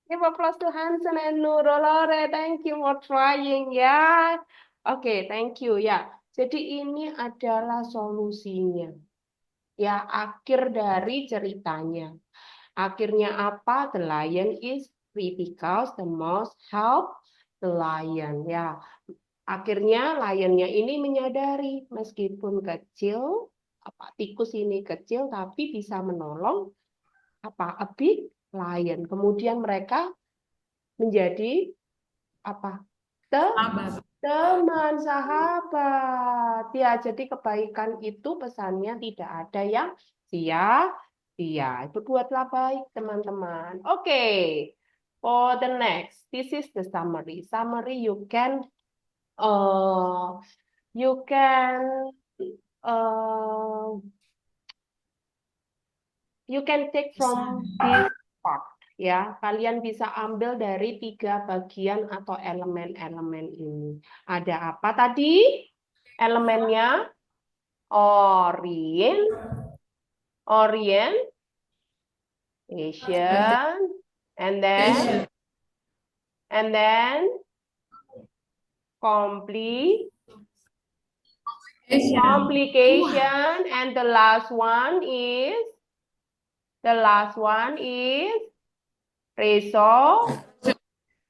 S3: Give applause to Hansen and Nurul. Lore, thank you for trying ya. Oke, thank you ya. Jadi ini adalah solusinya. Ya, akhir dari ceritanya. Akhirnya apa? The lion is free because the mouse help the lion. Ya, akhirnya lionnya ini menyadari meskipun kecil, tikus ini kecil tapi bisa menolong a big lion. Kemudian mereka menjadi
S1: Sahabat.
S3: teman sahabat. Ya, jadi kebaikan itu pesannya tidak ada yang sia-sia. Itu buatlah baik, teman-teman. Oke. For the next, this is the summary. Summary you can uh, take from this part ya. Kalian bisa ambil dari 3 bagian atau elemen-elemen ini. Ada apa tadi? Elemennya orientation, and then complication, and the last one is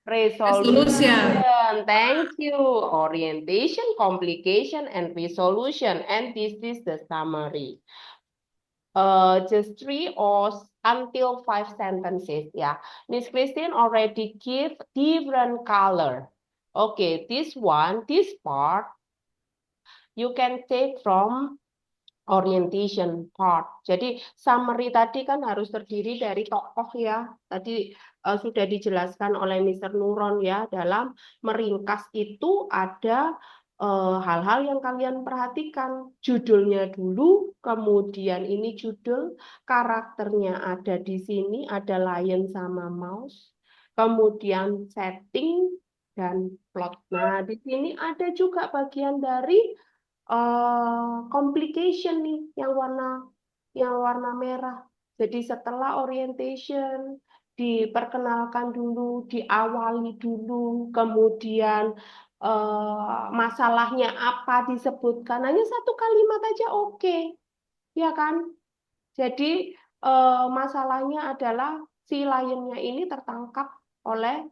S3: resolution. Thank you. Orientation, complication, and resolution. And this is the summary. Just 3 or until 5 sentences. Yeah, Miss Christine already give different color. Okay, this part, you can take from orientation part. Jadi summary tadi kan harus terdiri dari tokoh ya. Tadi sudah dijelaskan oleh Mr. Nuron ya, dalam meringkas itu ada hal-hal yang kalian perhatikan. Judulnya dulu, kemudian ini judul, karakternya ada di sini, ada lion sama mouse. Kemudian setting dan plot. Nah, di sini ada juga bagian dari complication nih yang warna merah. Jadi setelah orientation diperkenalkan dulu, diawali dulu, kemudian masalahnya apa disebutkan, hanya 1 kalimat aja oke, ya kan? Jadi masalahnya adalah si lionnya ini tertangkap oleh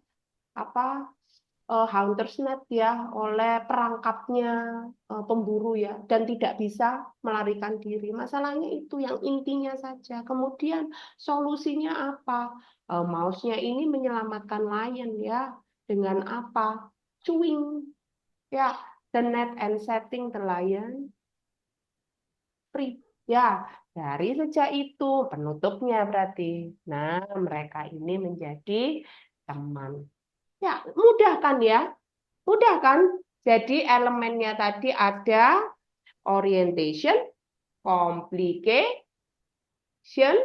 S3: hunter's net ya, oleh perangkapnya pemburu ya, dan tidak bisa melarikan diri. Masalahnya itu yang intinya saja. Kemudian solusinya apa? Mouse-nya ini menyelamatkan lion ya, dengan apa? Chewing ya, the net and setting the lion free ya. Dari sejak itu penutupnya berarti. Nah, mereka ini menjadi teman. Ya, mudah kan ya? Mudah kan? Jadi elemennya tadi ada orientation, complication,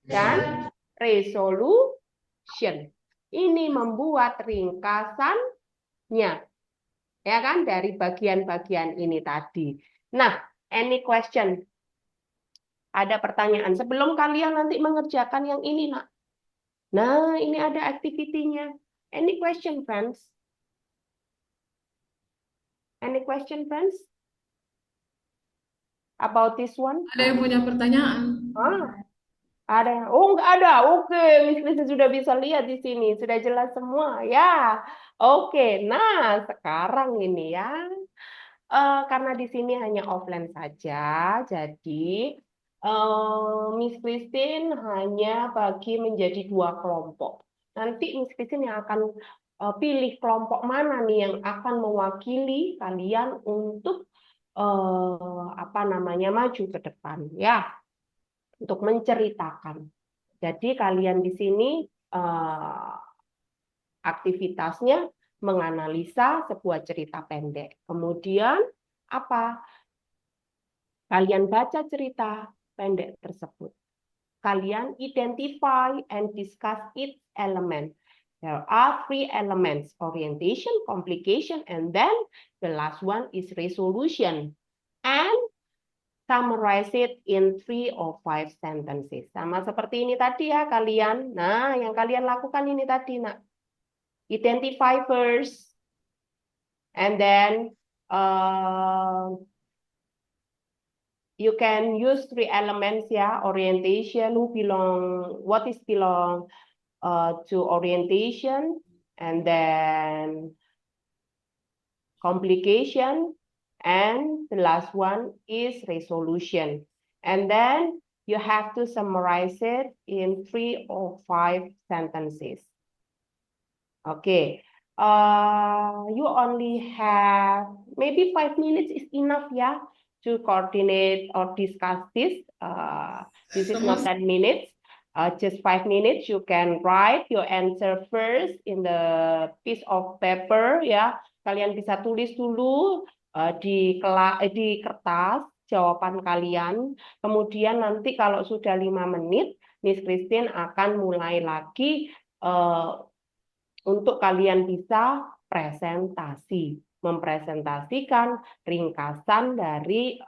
S3: dan resolution. Ini membuat ringkasannya. Ya kan? Dari bagian-bagian ini tadi. Nah, any question? Ada pertanyaan sebelum kalian nanti mengerjakan yang ini, nak? Nah, ini ada activity-nya. Any question, friends? Any question, friends? About this one?
S1: Ada yang punya pertanyaan?
S3: Ada yang, oh nggak ada, oke, Miss Lisa sudah bisa lihat di sini, sudah jelas semua ya. Oke, nah sekarang ini ya, karena di sini hanya offline saja, jadi Miss Christine hanya bagi menjadi 2 kelompok. Nanti Miss Christine yang akan pilih kelompok mana nih yang akan mewakili kalian untuk apa namanya maju ke depan ya, untuk menceritakan. Jadi kalian di sini aktivitasnya menganalisa sebuah cerita pendek. Kemudian apa? Kalian baca cerita pendek tersebut. Kalian identify and discuss its element. There are 3 elements: orientation, complication, and then the last one is resolution. And summarize it in 3 or 5 sentences. Sama seperti ini tadi ya kalian. Nah, yang kalian lakukan ini tadi, nak. Identify first, and then you can use 3 elements ya. Orientation, what is belong to orientation, and then complication, and the last one is resolution. And then you have to summarize it in 3 or 5 sentences. Okay. You only have maybe 5 minutes is enough, yeah, to coordinate or discuss this. This is not 10 minutes. Just 5 minutes. You can write your answer first in the piece of paper, ya. Kalian bisa tulis dulu di kertas jawaban kalian. Kemudian nanti kalau sudah 5 menit, Miss Christine akan mulai lagi untuk kalian bisa mempresentasikan ringkasan dari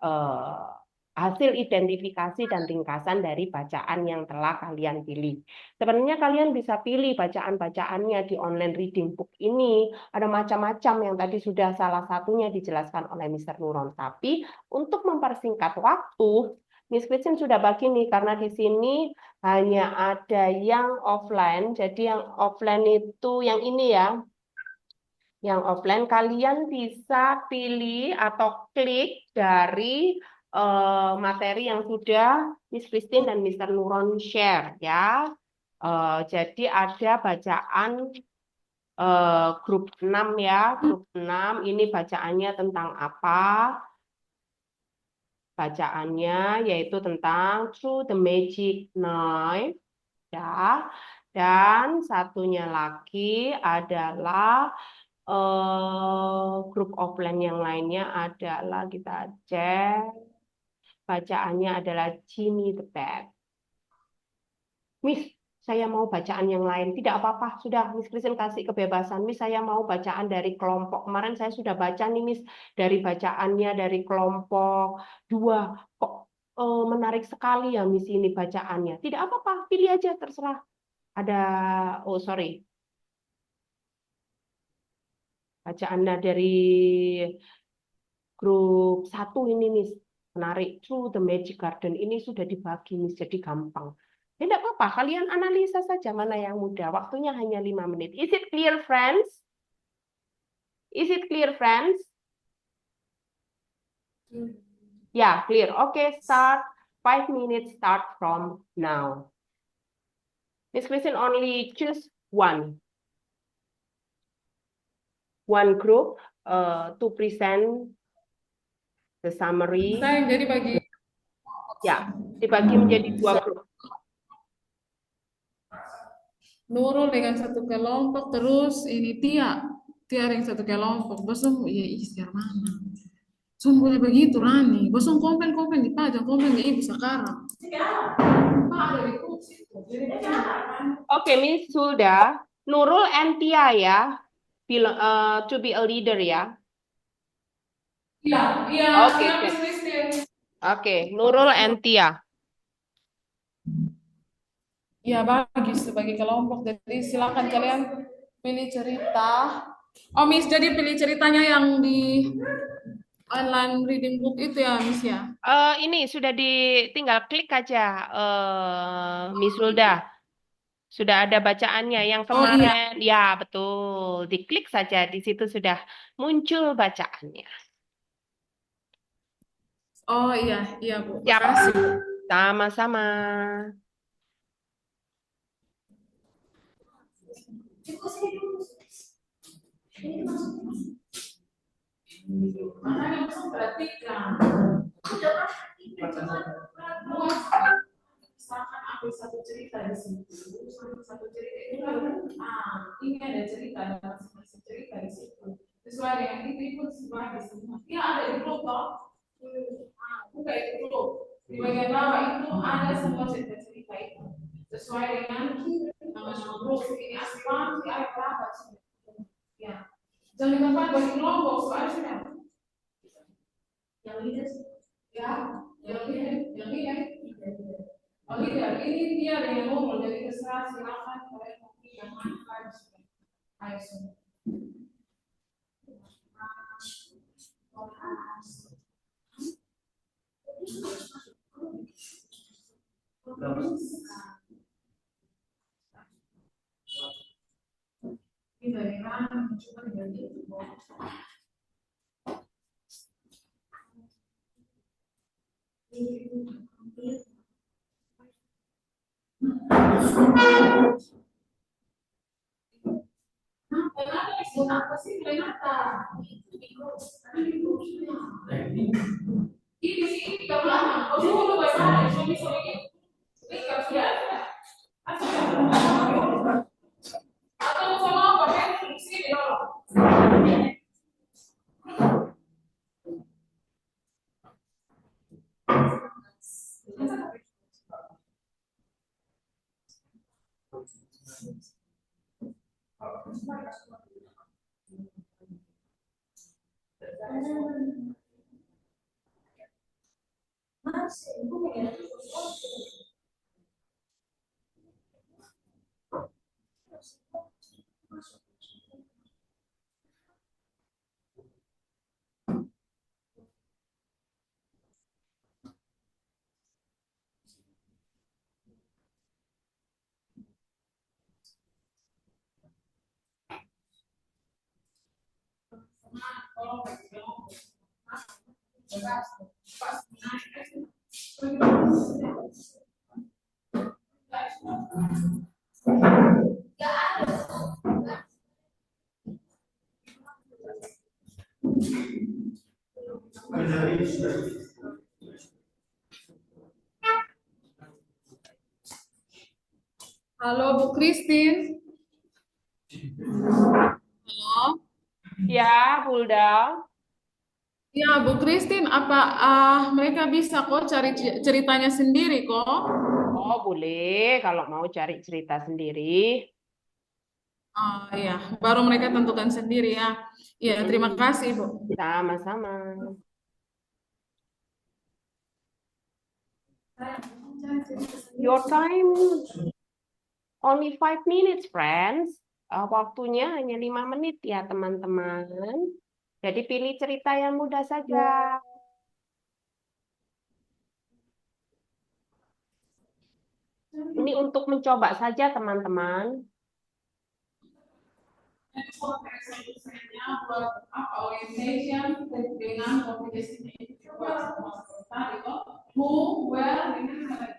S3: hasil identifikasi dan ringkasan dari bacaan yang telah kalian pilih. Sebenarnya kalian bisa pilih bacaan-bacaannya di online reading book ini. Ada macam-macam yang tadi sudah salah satunya dijelaskan oleh Mr. Nuron. Tapi untuk mempersingkat waktu, Miss Christine sudah bagi nih, karena di sini hanya ada yang offline. Jadi yang offline itu yang ini ya. Yang offline kalian bisa pilih atau klik dari materi yang sudah Miss Christine dan Mr. Nuron share ya. Jadi ada bacaan grup 6 ya. Grup 6 ini bacaannya tentang apa? Bacaannya yaitu tentang Through the Magic Knife ya. Dan satunya lagi adalah grup offline yang lainnya adalah, kita cek, bacaannya adalah Jimmy the Bat. Miss, saya mau bacaan yang lain. Tidak apa-apa, sudah Miss Christine kasih kebebasan. Miss, saya mau bacaan dari kelompok. Kemarin saya sudah baca nih Miss, dari bacaannya dari kelompok 2. Kok menarik sekali ya Miss ini bacaannya. Tidak apa-apa, pilih aja, terserah. Ada, oh sorry. Bacaannya dari grup 1 ini Miss. Menarik. Through the Magic Garden. Ini sudah dibagi Miss, jadi gampang. Ya, tidak apa-apa, kalian analisa saja mana yang mudah. Waktunya hanya 5 menit. Is it clear, friends? Is it clear, friends? Ya, clear. Oke, start. 5 minutes start from now. Miss Christine only choose one group to present the summary.
S1: Saya jadi bagi.
S3: Ya, dibagi menjadi 2 grup.
S1: Nurul dengan 1 kelompok, terus ini Tia yang 1 kelompok. Bosong, iya istiar mana? Bosong boleh begitu, Rani. Bosong kompen dipajang, kompen di ibu sekarang.
S3: Oke, Miss sudah. Nurul and Tia ya, to be a leader ya.
S1: Iya.
S3: Oke, Nurul and Tia.
S1: Ya, bagus sebagai kelompok. Jadi silakan kalian pilih cerita. Oh Miss, jadi pilih ceritanya yang di online reading book itu ya, Miss ya?
S3: Ini sudah tinggal klik aja, Miss Hulda. Sudah ada bacaannya yang
S1: Oh iya,
S3: kemarin. Ya, betul. Diklik saja, di situ sudah muncul bacaannya.
S1: oh iya, iya Bu.
S3: Siap,
S1: Makasih.
S3: sama-sama.
S1: Makanya langsung perhatikan. Misalkan aku satu cerita di situ, satu cerita itu kan, ini ada cerita, ada masing-masing cerita di situ. Sesuai dengan itu sebagai semua. Iya ada di blog toh. Buka itu blog. Di bagian bawah itu ada semua cerita-cerita itu. Sesuai dengan blog ini asuhan, ada berapa sih? Ya. Jangan lupa bagi kelompok soalnya sudah. Yang ini ya, yang ini. Oh iya, ini dia yang ngomong, jadi terserah silakan kalian mau yang mana ayo semua. Ini dari mana mencoba dari itu. Apa sih Renata? Ini sih ke belakang. Oh, dulu bagaimana? Suami suami. Ini sudah. Atau sama apa kan? Sini dulu. Halo Bu Christine. Halo.
S3: Ya, Hulda.
S1: Ya, Bu Christine, apa mereka bisa kok cari ceritanya sendiri kok?
S3: Oh, boleh kalau mau cari cerita sendiri.
S1: Oh ya, baru mereka tentukan sendiri ya. Iya, terima kasih Bu.
S3: Sama-sama. Your time only 5 minutes, friends. Waktunya hanya 5 menit ya, teman-teman. Jadi pilih cerita yang mudah saja. Ini untuk mencoba saja, teman-teman.
S1: Buat apa orientation dengan kompetensi buat tadi kok who where dengan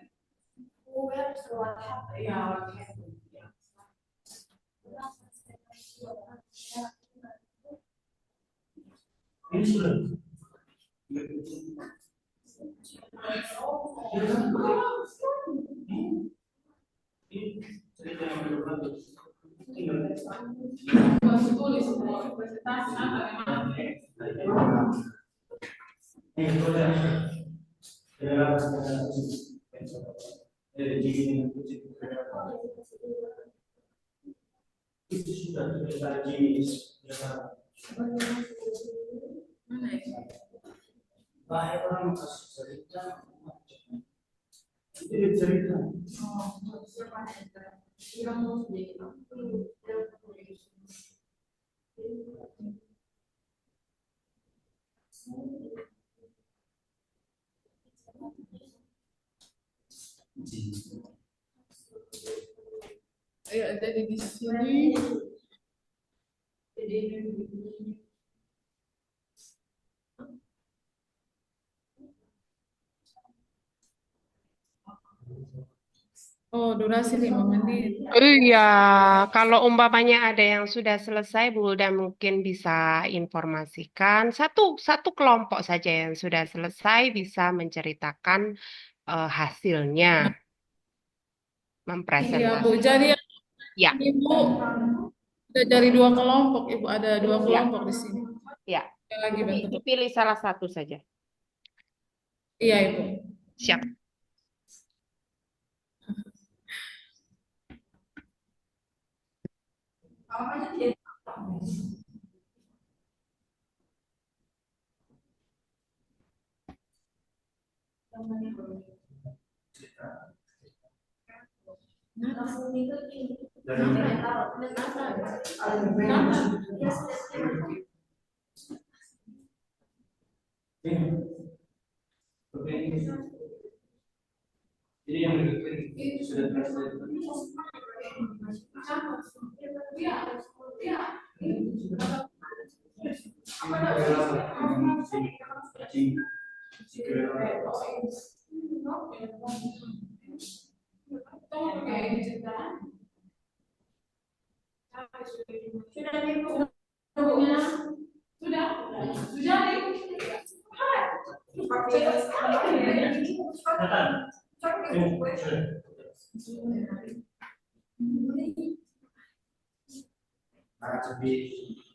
S1: who where what happened ya what happened ya.
S6: Ini sudah. Ini cerita yang bagus.
S1: Tulis semua presentasi bagaimana.
S6: Itu sudah dikaji. Banyak orang kasih cerita. Itu cerita.
S1: Ayo, jadi di sini. Oh, durasi 5 menit.
S3: Iya, kalau umpamanya ada yang sudah selesai, Bu Hulda mungkin bisa informasikan satu kelompok saja yang sudah selesai bisa menceritakan hasilnya,
S1: Iya, Bu.
S3: mempresentasikan.
S1: Jadi
S3: Ya,
S1: Ibu dari 2 kelompok, Ibu ada 2
S3: ya,
S1: kelompok di sini.
S3: ya.
S1: Yang lagi bentuk.
S3: Dipilih salah satu saja.
S1: Iya, Ibu.
S3: Siap.
S6: Jadi yang sudah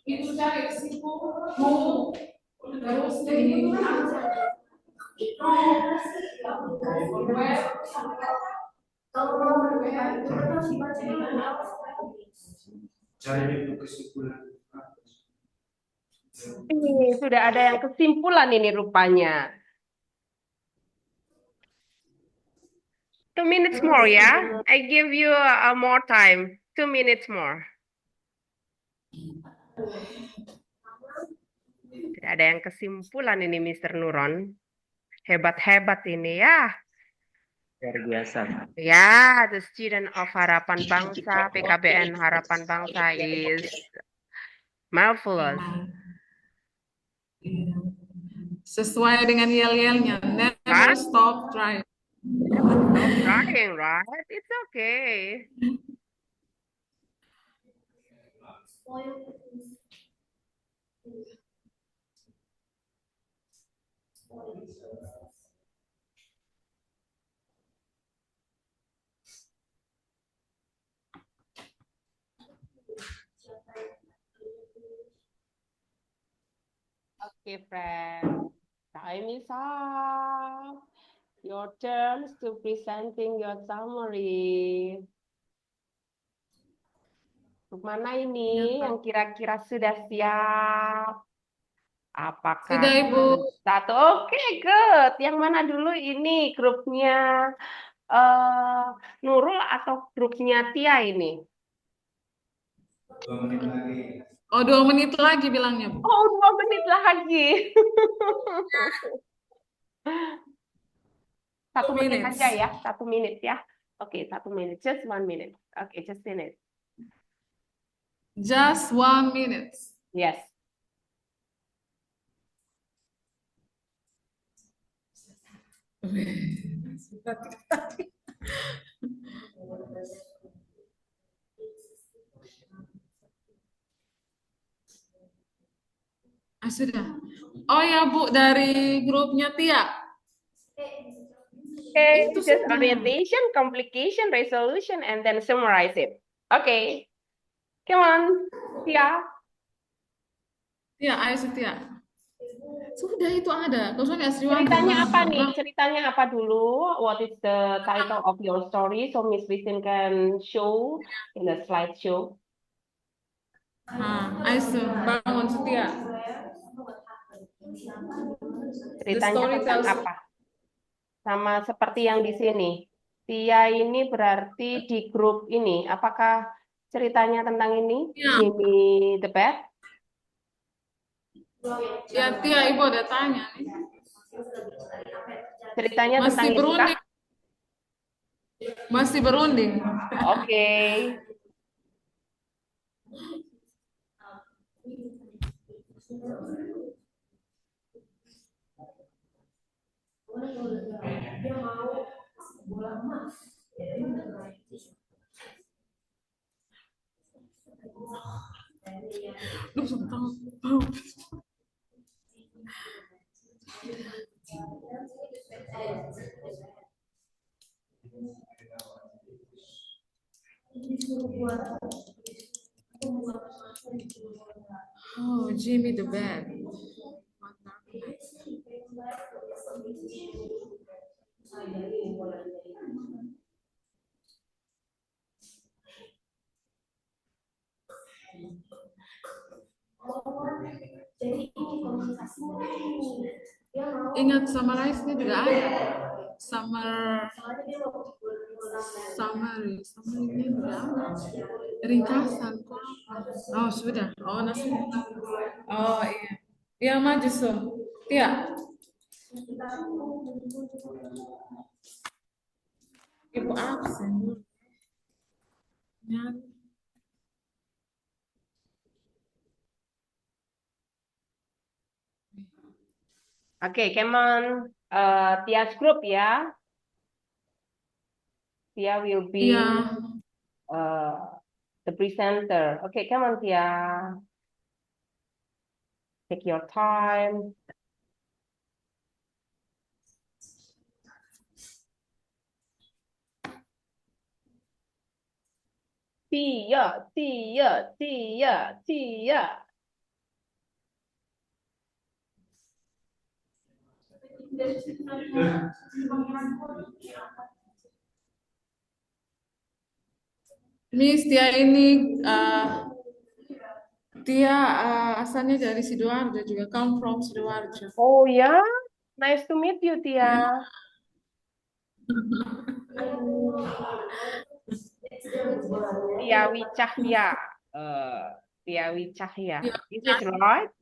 S1: Itu cari siku mau terus ini
S6: cari kesimpulan.
S3: Ini sudah ada yang kesimpulan ini rupanya. 2 minutes more ya. I give you more time. 2 minutes more. Tidak ada yang kesimpulan ini Mr. Nuron. Hebat-hebat ini ya.
S2: Luar biasa.
S3: Ya, the student of Harapan Bangsa, PKBN Harapan Bangsa is marvelous.
S1: sesuai dengan yel-yelnya. Never stop trying.
S3: Never stop trying, right? It's okay. Okay, friends. Time is up. Your turn to presenting your summary. Mana ini yang kira-kira sudah siap? Apakah
S1: Sudah, Ibu.
S3: satu? Oke, good. Yang mana dulu ini grupnya Nurul atau grupnya Tia ini?
S6: 2 menit lagi.
S1: Oh, 2 menit lagi bilangnya, Bu.
S3: Oh, 2 menit lagi. 1 menit
S1: minutes.
S3: aja ya, 1 menit ya. Oke, 1 menit, just 1 minute. Oke, just minute.
S1: Just 1 minute.
S3: Yes.
S1: Sudah. Oh ya, Bu, dari grupnya Tia.
S3: Okay,
S1: Itu
S3: just
S1: sudah.
S3: orientation, complication, resolution, and then summarize it. Okay. Come on, Tia.
S1: Tia, ayo Tia. Sudah itu ada. Kau soalnya
S3: Ceritanya apa nih? Ceritanya apa dulu? What is the title of your story? So Miss Christine can show in the slideshow.
S1: Ayo bangun Tia.
S3: Ceritanya tentang apa? Sama seperti yang di sini. Tia ini berarti di grup ini. Apakah ceritanya tentang ini?
S1: Ya.
S3: Jimmy the Bat?
S1: Ya, Tia, Ibu ada tanya nih.
S3: Ceritanya
S1: Masih
S3: tentang itu kah?
S1: berunding. Masih berunding.
S3: Oke.
S1: Lu sebentar. Oh, Jimmy the bad. Ingat summarize-nya juga ada. Summary-nya juga ada. Ringkasan kok. Oh, sudah. Oh, nasi. Oh, iya. Iya, maju, so. Tia. Ibu absen. Ya.
S3: Oke, come on. Tia's group ya. Tia will be
S1: Iya.
S3: the presenter. Okay, come on, Tia. Take your time. Tia, Tia, Tia, Tia.
S1: Miss Tia ini Tia asalnya dari Sidoarjo juga, come from Sidoarjo.
S3: Oh ya, nice to meet you, Tia. Tia Wicahya. Tia Wicahya. Is it right?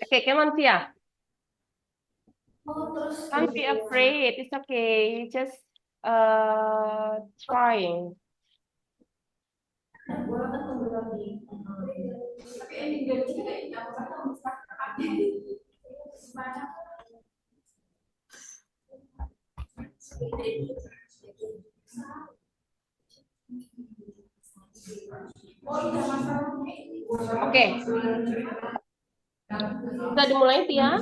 S3: Okay, come on, Tia. Don't be afraid. It's okay. Just trying. Oke. Sudah dimulai, Tia?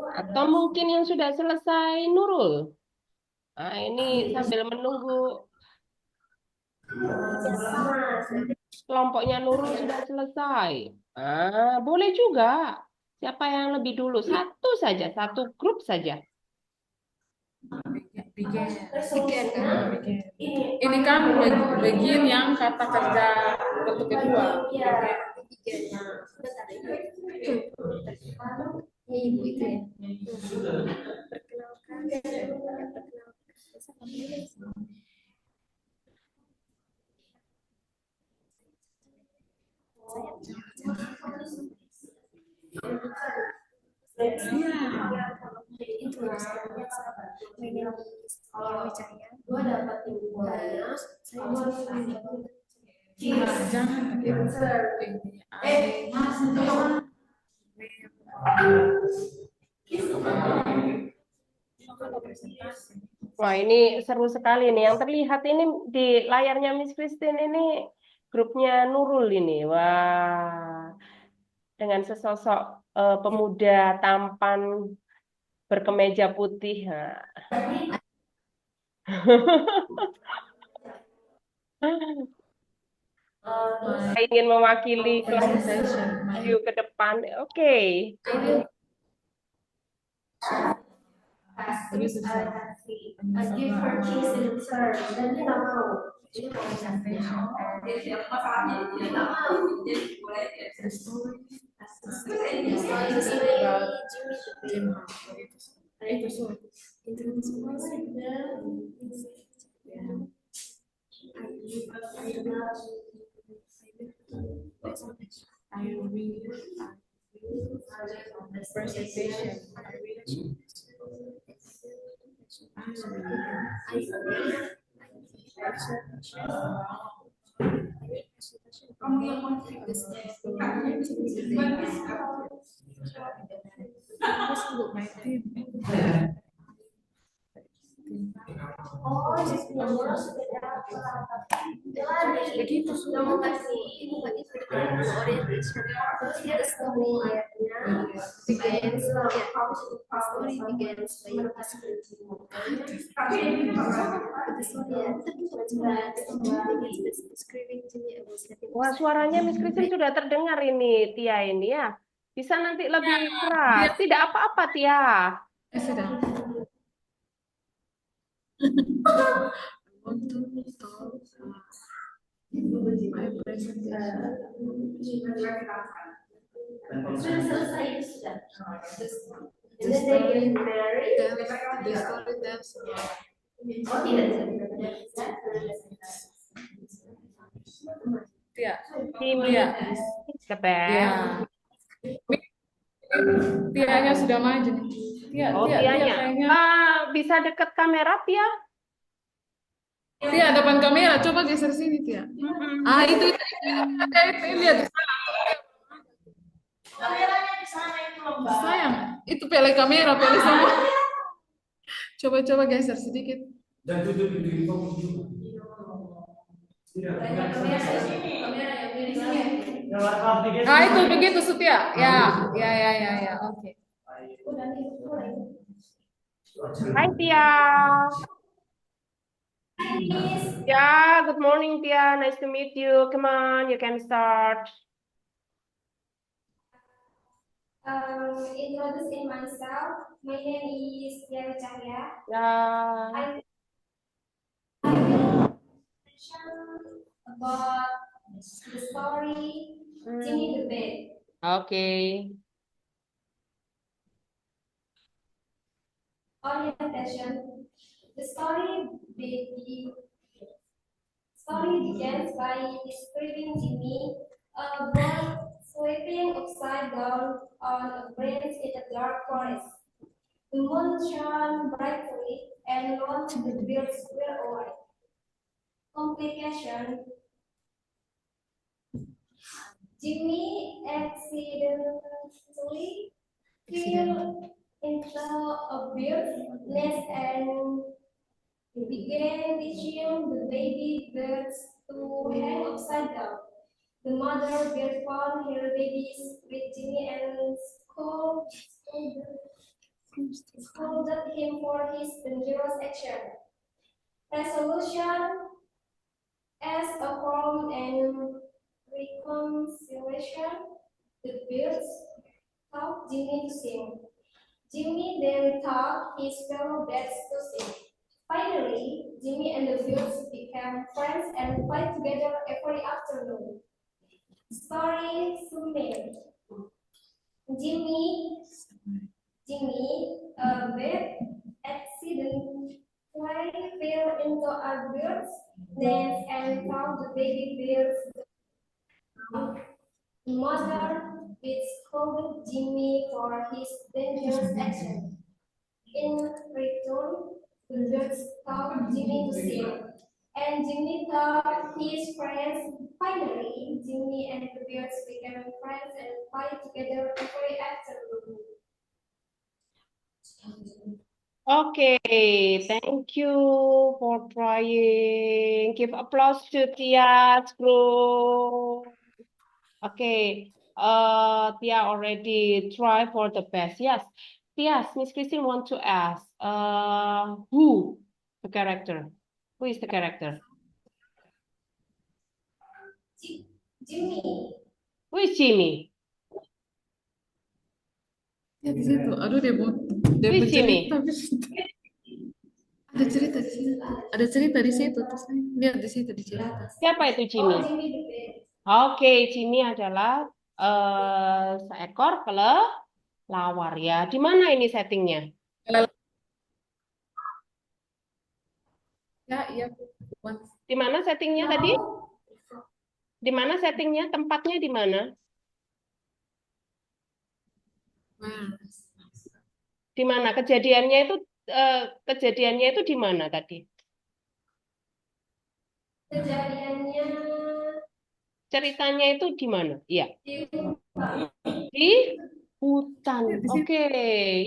S3: Atau mungkin yang sudah selesai Nurul? Nah, ini sambil menunggu kelompoknya Nurul sudah selesai. Ah, boleh juga. Siapa yang lebih dulu? Satu saja, satu grup saja.
S1: Ini kan bagian yang kata kerja bentuk kedua.
S4: Ibu itu ya.
S1: Jangan
S3: Wah, ini seru sekali nih. Yang terlihat ini di layarnya Miss Christine ini grupnya Nurul ini. Wah, dengan sesosok pemuda tampan berkemeja putih. Nah. Saya ingin mewakili kelas view ke depan. Oke.
S4: Give her kiss and return. Dan dia nggak mau. Jadi
S1: I read presentation. My team. Begitu
S3: Wah, suaranya Miss Christine sudah terdengar ini, Tia ini ya. Bisa nanti lebih keras. Tidak apa-apa, Tia.
S1: Sudah. Untuk talk my Tia,
S3: Jimmy,
S1: Tia,
S3: the best.
S1: ya. Tianya sudah maju nih. Tia,
S3: Oh,
S1: Tia
S3: Tianya.
S1: kayaknya.
S3: Bisa dekat kamera, Tia?
S1: Tia depan kamera, coba geser sini Tia. Ah itu lihat di sana.
S4: Kameranya di sana itu loh, Mbak.
S1: Sayang, itu pele kamera, pele semua. Coba geser sedikit.
S6: Dan tutup pintu info juga.
S1: Ah itu begitu Sutia. Ya. Oke.
S3: Hai, Tia. Yeah, good morning, Tia. Nice to meet you. Come on, you can start.
S4: Introducing myself. My name is Tia Cahya.
S3: Yeah.
S4: I will mention about the story Jimmy the Bear.
S3: Okay.
S4: Orientation. The story begins by describing Jimmy, a boy sleeping upside down on a branch in a dark forest. The moon shone brightly and none of the birds were awake. Complication. Jimmy accidentally fell into a bird's nest and began teaching the baby birds to hang upside down. The mother bird found her babies with Jimmy and scolded him for his dangerous action. Resolution. As a form and reconciliation, the birds taught Jimmy to sing. Jimmy then taught his fellow birds to sing. Finally, Jimmy and the birds became friends and played together every afternoon. Story summary. Jimmy, a bird, accidentally fell into a bird's nest and found the baby birds. The mother scolded Jimmy for his dangerous action. In return, the birds taught Jimmy to sing, and Jimmy taught his friends. Finally, Jimmy and the birds became friends and played together every afternoon.
S3: Okay, thank you for trying. Give applause to Tia's group. Okay, Tia already try for the best. Yes, Tia, Miss Christine want to ask, who the character? Who is the character?
S4: Jimmy.
S3: Who is Jimmy?
S1: Ya di situ. Aduh dia
S3: Who is Jimmy?
S1: Ada cerita di situ. Ada cerita di situ. Terus lihat di situ di cerita.
S3: Siapa itu Jimmy?
S4: Oh, Jimmy the bear.
S3: Oke, Jimmy adalah seekor kelelawar ya. Di mana ini settingnya?
S1: Ya, iya. One.
S3: Di mana settingnya tadi? Di mana settingnya? Tempatnya di mana?
S1: Where?
S3: Di mana kejadiannya itu di mana tadi?
S4: Kejadiannya
S3: Ceritanya itu di mana? Iya,
S4: di
S3: di hutan.
S1: Ya, di sini.
S3: Oke,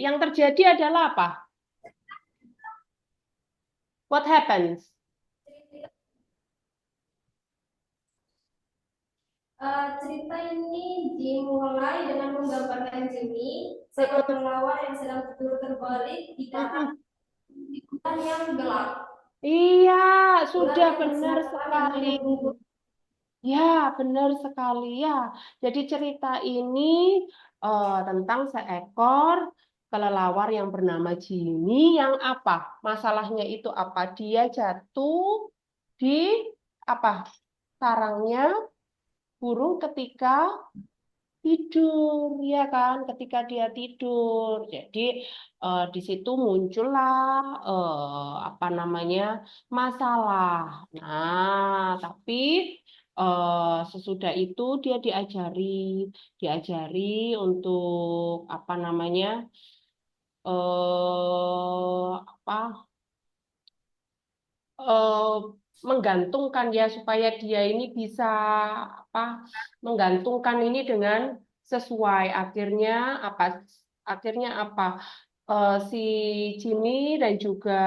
S3: yang terjadi adalah apa? What happens?
S4: cerita ini dimulai dengan menggambarkan Jimmy, seorang kelelawar yang sedang tidur terbalik di dalam hutan yang gelap.
S3: Iya,
S4: Ular
S3: sudah
S4: yang
S3: benar
S4: bersinar terang dan
S3: sekali.
S4: membungkuk.
S3: Ya, benar sekali ya. Jadi cerita ini tentang seekor kelelawar yang bernama Jimmy yang apa? Masalahnya itu apa? Dia jatuh di apa? Sarangnya burung ketika tidur, ya kan? Ketika dia tidur. Jadi di situ muncullah apa namanya? Masalah. Nah, tapi sesudah itu dia diajari untuk apa namanya? Apa? eh, menggantungkan ya supaya dia ini bisa apa menggantungkan ini dengan sesuai akhirnya apa si Jimmy dan juga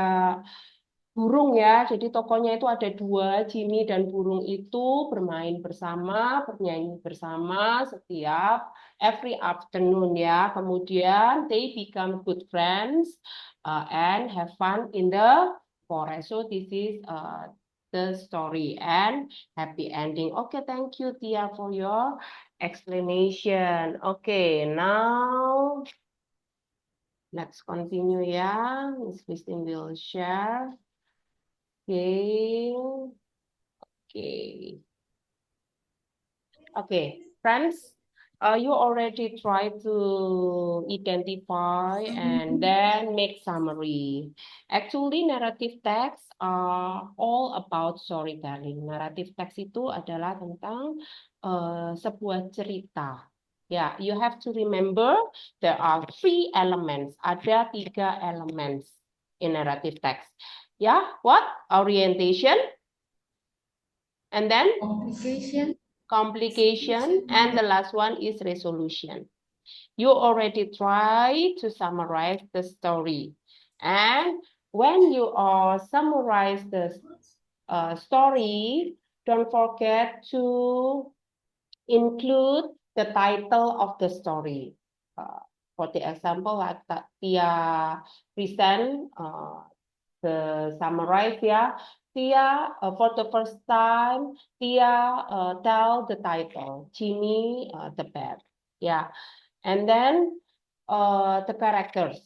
S3: burung ya jadi tokohnya itu ada dua Jimmy dan burung itu bermain bersama bernyanyi bersama setiap every afternoon ya kemudian they become good friends and have fun in the forest. So this is the story and happy ending. Okay, thank you Tia for your explanation. Okay, now let's continue ya. Miss Christine will share. Okay, okay, okay, friends. You already try to identify and then make summary. Actually, narrative text are all about storytelling. Narrative text itu adalah tentang sebuah cerita. Ya, you have to remember there are 3 elements. Ada 3 elements in narrative text. Ya, what? Orientation, and then complication, and the last one is resolution. You already try to summarize the story. And when you are summarize the story, don't forget to include the title of the story. For the example, like Tia present the summarize ya. Tia, for the first time, Tia tell the title, Jimmy the Bear. Yeah, and then the characters.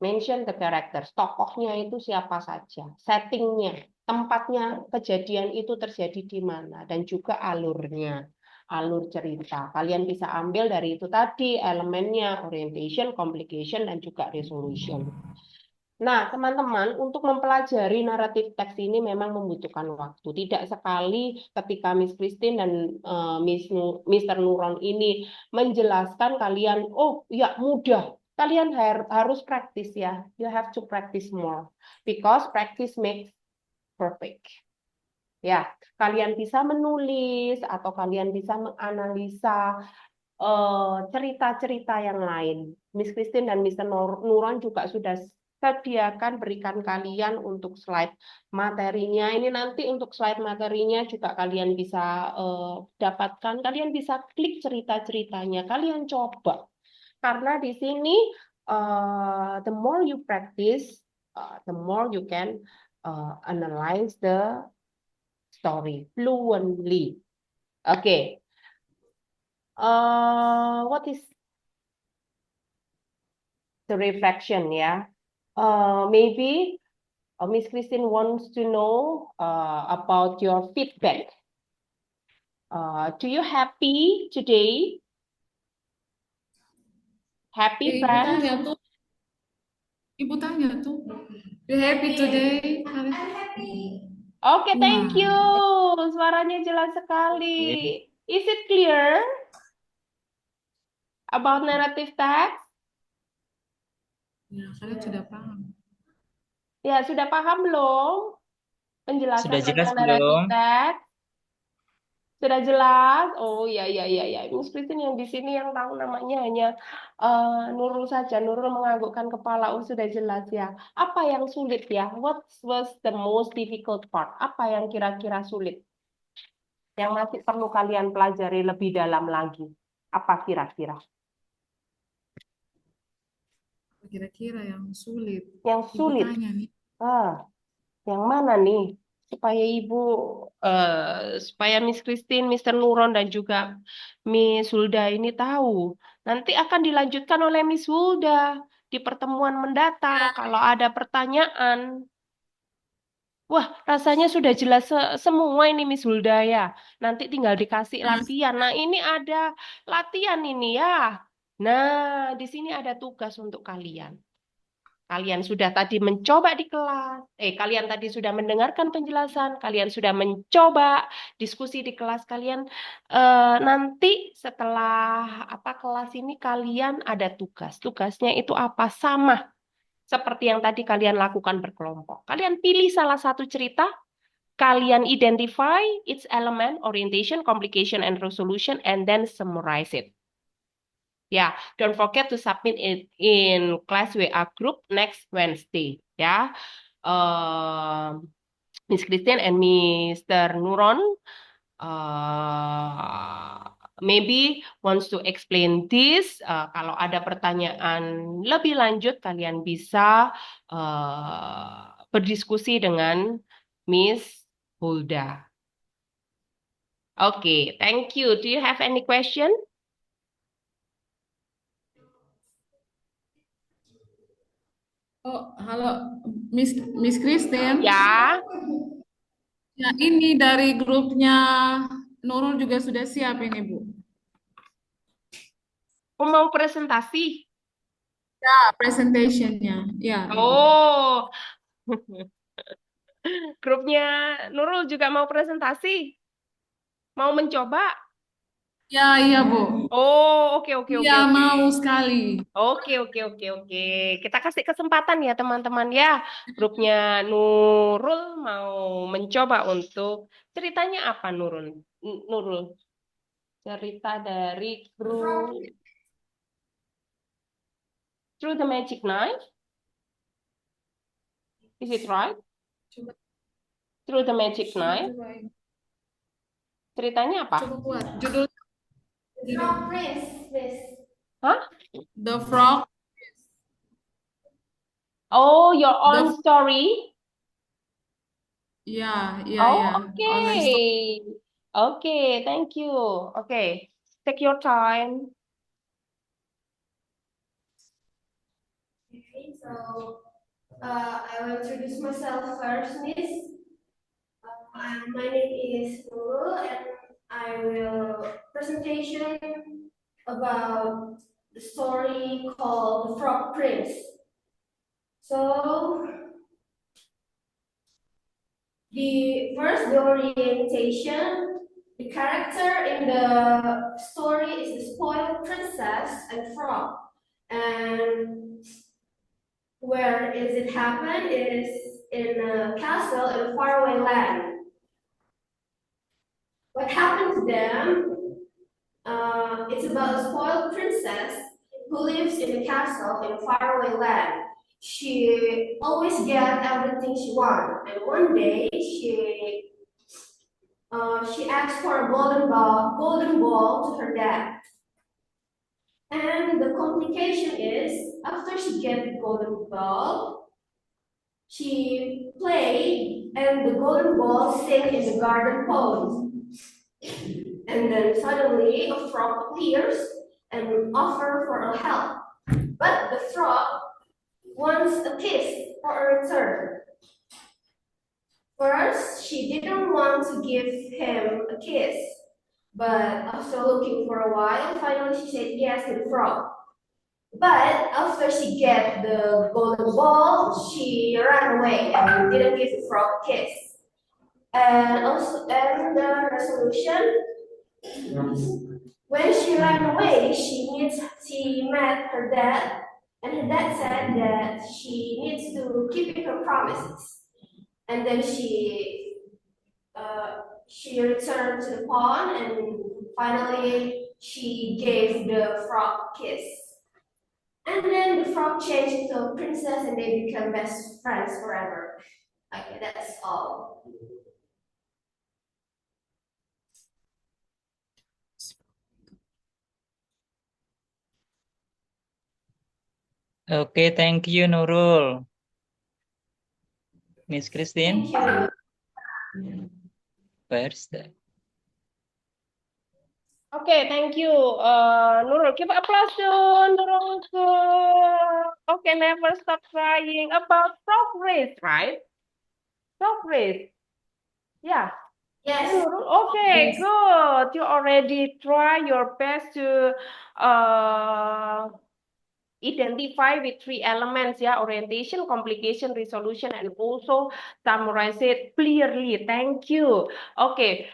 S3: Mention the characters. Tokohnya itu siapa saja, settingnya, tempatnya kejadian itu terjadi di mana, dan juga alurnya, alur cerita. Kalian bisa ambil dari itu tadi elemennya, orientation, complication, dan juga resolution. Nah, teman-teman, untuk mempelajari naratif teks ini memang membutuhkan waktu. Tidak sekali ketika Miss Christine dan Mr. Nuron ini menjelaskan kalian, oh ya mudah. Kalian harus praktis ya. You have to practice more. Because practice makes perfect. Ya, kalian bisa menulis atau kalian bisa menganalisa cerita-cerita yang lain. Miss Christine dan Mr. Nuron juga sudah sediakan berikan kalian untuk slide materinya. Ini nanti untuk slide materinya juga kalian bisa dapatkan. Kalian bisa klik cerita-ceritanya. Kalian coba. Karena di sini the more you practice, the more you can analyze the story fluently. Okay. What is the reflection? Yeah. Maybe Miss Christine wants to know about your feedback. Do you happy today? Happy,
S1: Ibu
S3: friends?
S1: tanya tuh. Ibu tanya tuh. You happy today?
S4: I'm happy.
S3: Oke, thank
S1: Wah.
S3: you. Suaranya jelas sekali.
S2: Okay.
S3: Is it clear about narrative text?
S1: Ya, kalian sudah paham.
S3: Ya, sudah paham belum penjelasan
S2: Sudah jelas
S3: tentang narrative
S2: belum?
S3: text? Sudah jelas? Oh ya ya ya ya. Miss Christine yang di sini yang tahu namanya hanya Nurul saja. Nurul menganggukkan kepala. Oh sudah jelas ya. Apa yang sulit ya? What was the most difficult part? Apa yang kira-kira sulit? Yang masih perlu kalian pelajari lebih dalam lagi? Apa kira-kira?
S1: Kira-kira yang sulit.
S3: Yang
S1: Ibu
S3: sulit.
S1: tanya nih.
S3: Yang mana nih? Supaya Ibu, supaya Miss Christine, Mr. Nuron, dan juga Miss Hulda ini tahu. Nanti akan dilanjutkan oleh Miss Hulda di pertemuan mendatang kalau ada pertanyaan. Wah, rasanya sudah jelas semua ini Miss Hulda ya. Nanti tinggal dikasih latihan. Nah, ini ada latihan ini ya. Nah, di sini ada tugas untuk kalian. Kalian sudah tadi mencoba di kelas, kalian tadi sudah mendengarkan penjelasan, kalian sudah mencoba diskusi di kelas kalian. Nanti setelah kelas ini kalian ada tugas. Tugasnya itu apa? Sama seperti yang tadi kalian lakukan berkelompok. Kalian pilih salah satu cerita, kalian identify its element, orientation, complication, and resolution, and then summarize it. Ya, don't forget to submit it in class WA group next Wednesday. Ya, Miss Christian and Mr. Nuron maybe wants to explain this. Kalau ada pertanyaan lebih lanjut, kalian bisa berdiskusi dengan Miss Hulda. Okay, thank you. Do you have any question?
S1: Oh, halo, Miss Christine.
S3: Ya.
S1: Ya, ini dari grupnya Nurul juga sudah siap ini, Bu.
S3: Mau presentasi?
S1: Ya, presentationnya. Ya.
S3: Oh, grupnya Nurul juga mau presentasi? Mau mencoba?
S1: Ya, iya, Bu.
S3: Oh, oke, oke, oke,
S1: Iya,
S3: oke.
S1: mau sekali.
S3: Oke, oke, oke, oke. Kita kasih kesempatan ya, teman-teman ya. Grupnya Nurul mau mencoba untuk ceritanya apa, Nurul? Nurul, cerita dari grup Through the Magic Knife. Is it right?
S1: Coba,
S3: Through the Magic Knife.
S1: coba,
S3: Ceritanya apa?
S1: coba buat. Judul
S4: Frog Prince, Miss.
S3: Hah?
S1: The Frog.
S3: Oh, your own
S1: The
S3: story?
S1: Ya, ya,
S3: Oh,
S1: ya. Online store.
S3: okay. Okay, thank you. Okay, take your time.
S4: Okay, so I will introduce myself first, Miss. My name is Nurul, and I will presentation about the story called The Frog Prince. So the orientation, the character in the story is the spoiled princess and frog, and where is it happen? It is in a castle in a faraway land. What happened to them? It's about a spoiled princess who lives in a castle in a faraway land. She always gets everything she wants, and one day she asks for a golden ball to her dad. And the complication is, after she gets the golden ball, she played, and the golden ball sank in the garden pond. And then suddenly a frog appears and offers for her help. But the frog wants a kiss for a return. First, she didn't want to give him a kiss, but after looking for a while, finally she said yes to the frog. But after she get the golden ball, she ran away and didn't give the frog kiss. And also, and the resolution, when she ran away, she met her dad, and her dad said that she needs to keep her promises. And then she returned to the pond, and finally she gave the frog kiss. And then the frog changed into a princess, and they become best friends forever. Okay, that's all.
S2: Okay, thank you, Nurul. Miss Christine,
S4: Thank you.
S2: where's that?
S3: Okay, thank you, Nurul. Give applause to Nurul. Okay, never stop trying. About frog race, right? Frog race. Yeah. Yeah,
S4: Yes.
S3: Nurul. Okay,
S1: Yes.
S3: good. You already try your best to identify with three elements, yeah, orientation, complication, resolution, and also summarize it clearly. Thank you. Okay,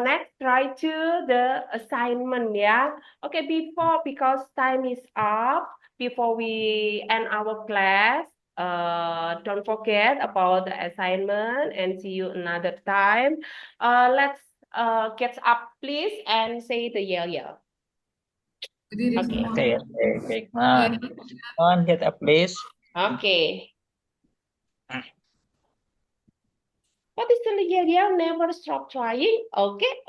S3: next try to the assignment, yeah. Okay, because time is up, before we end our class, don't forget about the assignment and see you another time. Let's get up, please, and say the yeah.
S1: Berdiri
S3: Okay.
S1: semua.
S2: Okay, come on, get up, please.
S3: Okay. What is the yeah? Never stop trying. Okay.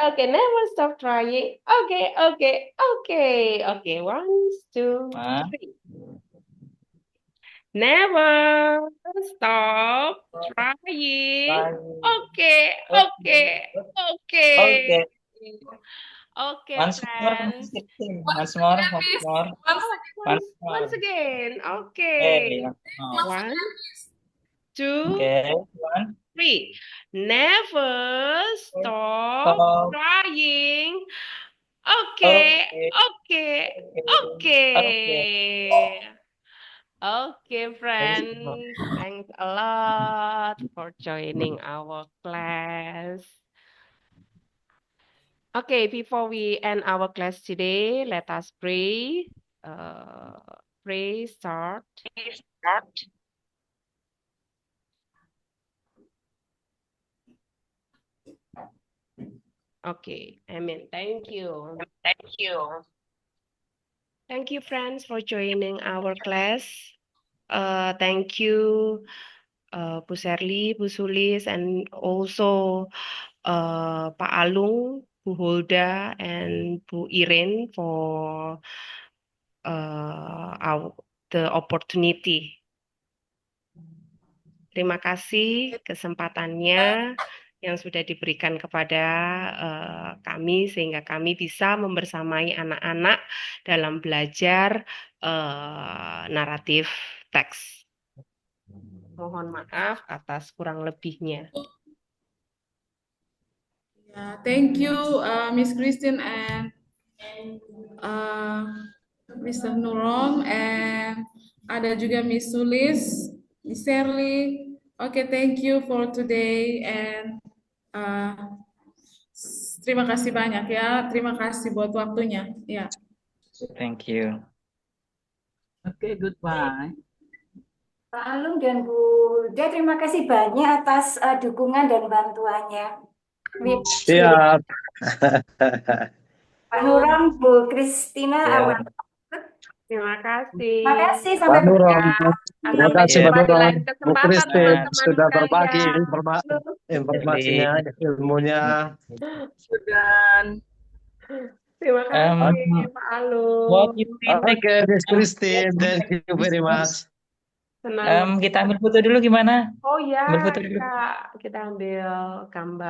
S3: Never stop trying. Okay. 1, 2, 3. Never stop trying. Okay. Okay,
S2: Once more,
S3: friends.
S2: once more.
S3: Once again.
S2: Okay.
S3: Okay. 1, 2,
S2: Okay,
S3: 3. Never stop
S2: Stop.
S3: trying.
S2: Okay.
S3: Okay, friends. Thanks a lot for joining our class. Okay, before we end our class today, let us pray. Pray, start. Okay, amen. Thank you. Thank you, friends, for joining our class. Thank you, Bu Serli, Bu Sulis, and also Pak Alung, Bu Holda, and Bu Irene for the opportunity. Terima kasih kesempatannya yang sudah diberikan kepada kami sehingga kami bisa membersamai anak-anak dalam belajar naratif teks. Mohon maaf atas kurang lebihnya.
S1: Yeah, thank you, Miss Christine and Mr. Nurul, and ada juga Miss Sulis, Miss Serly. Okay, thank you for today, and terima kasih banyak ya. Terima kasih buat waktunya. Ya.
S2: Thank you.
S7: Okay, goodbye.
S8: Pak Alung dan Bu Huda, terima kasih banyak atas dukungan dan bantuannya.
S9: Siap.
S8: Pak Nurul, Bu Christina,
S2: Ya.
S8: Awan.
S3: Terima kasih.
S8: Terima kasih, sampai
S9: Pak Nurul.
S8: berjumpa.
S9: Terima
S3: Sampai
S9: kasih
S3: jumpa
S9: Pak
S3: di
S9: Nurul.
S3: lain
S9: Bu
S3: kesempatan,
S9: Christine
S3: teman-teman
S9: sudah berbagi
S3: sekalian.
S9: informasinya, ilmunya.
S7: Sudah.
S3: Terima kasih, Pak
S2: What
S3: Alung.
S2: you think?
S9: Oke, Miss Christine, thank you very much.
S3: Senang.
S2: Kita ambil foto dulu gimana?
S3: Oh ya,
S2: Ambil foto dulu.
S3: kita ambil gambar.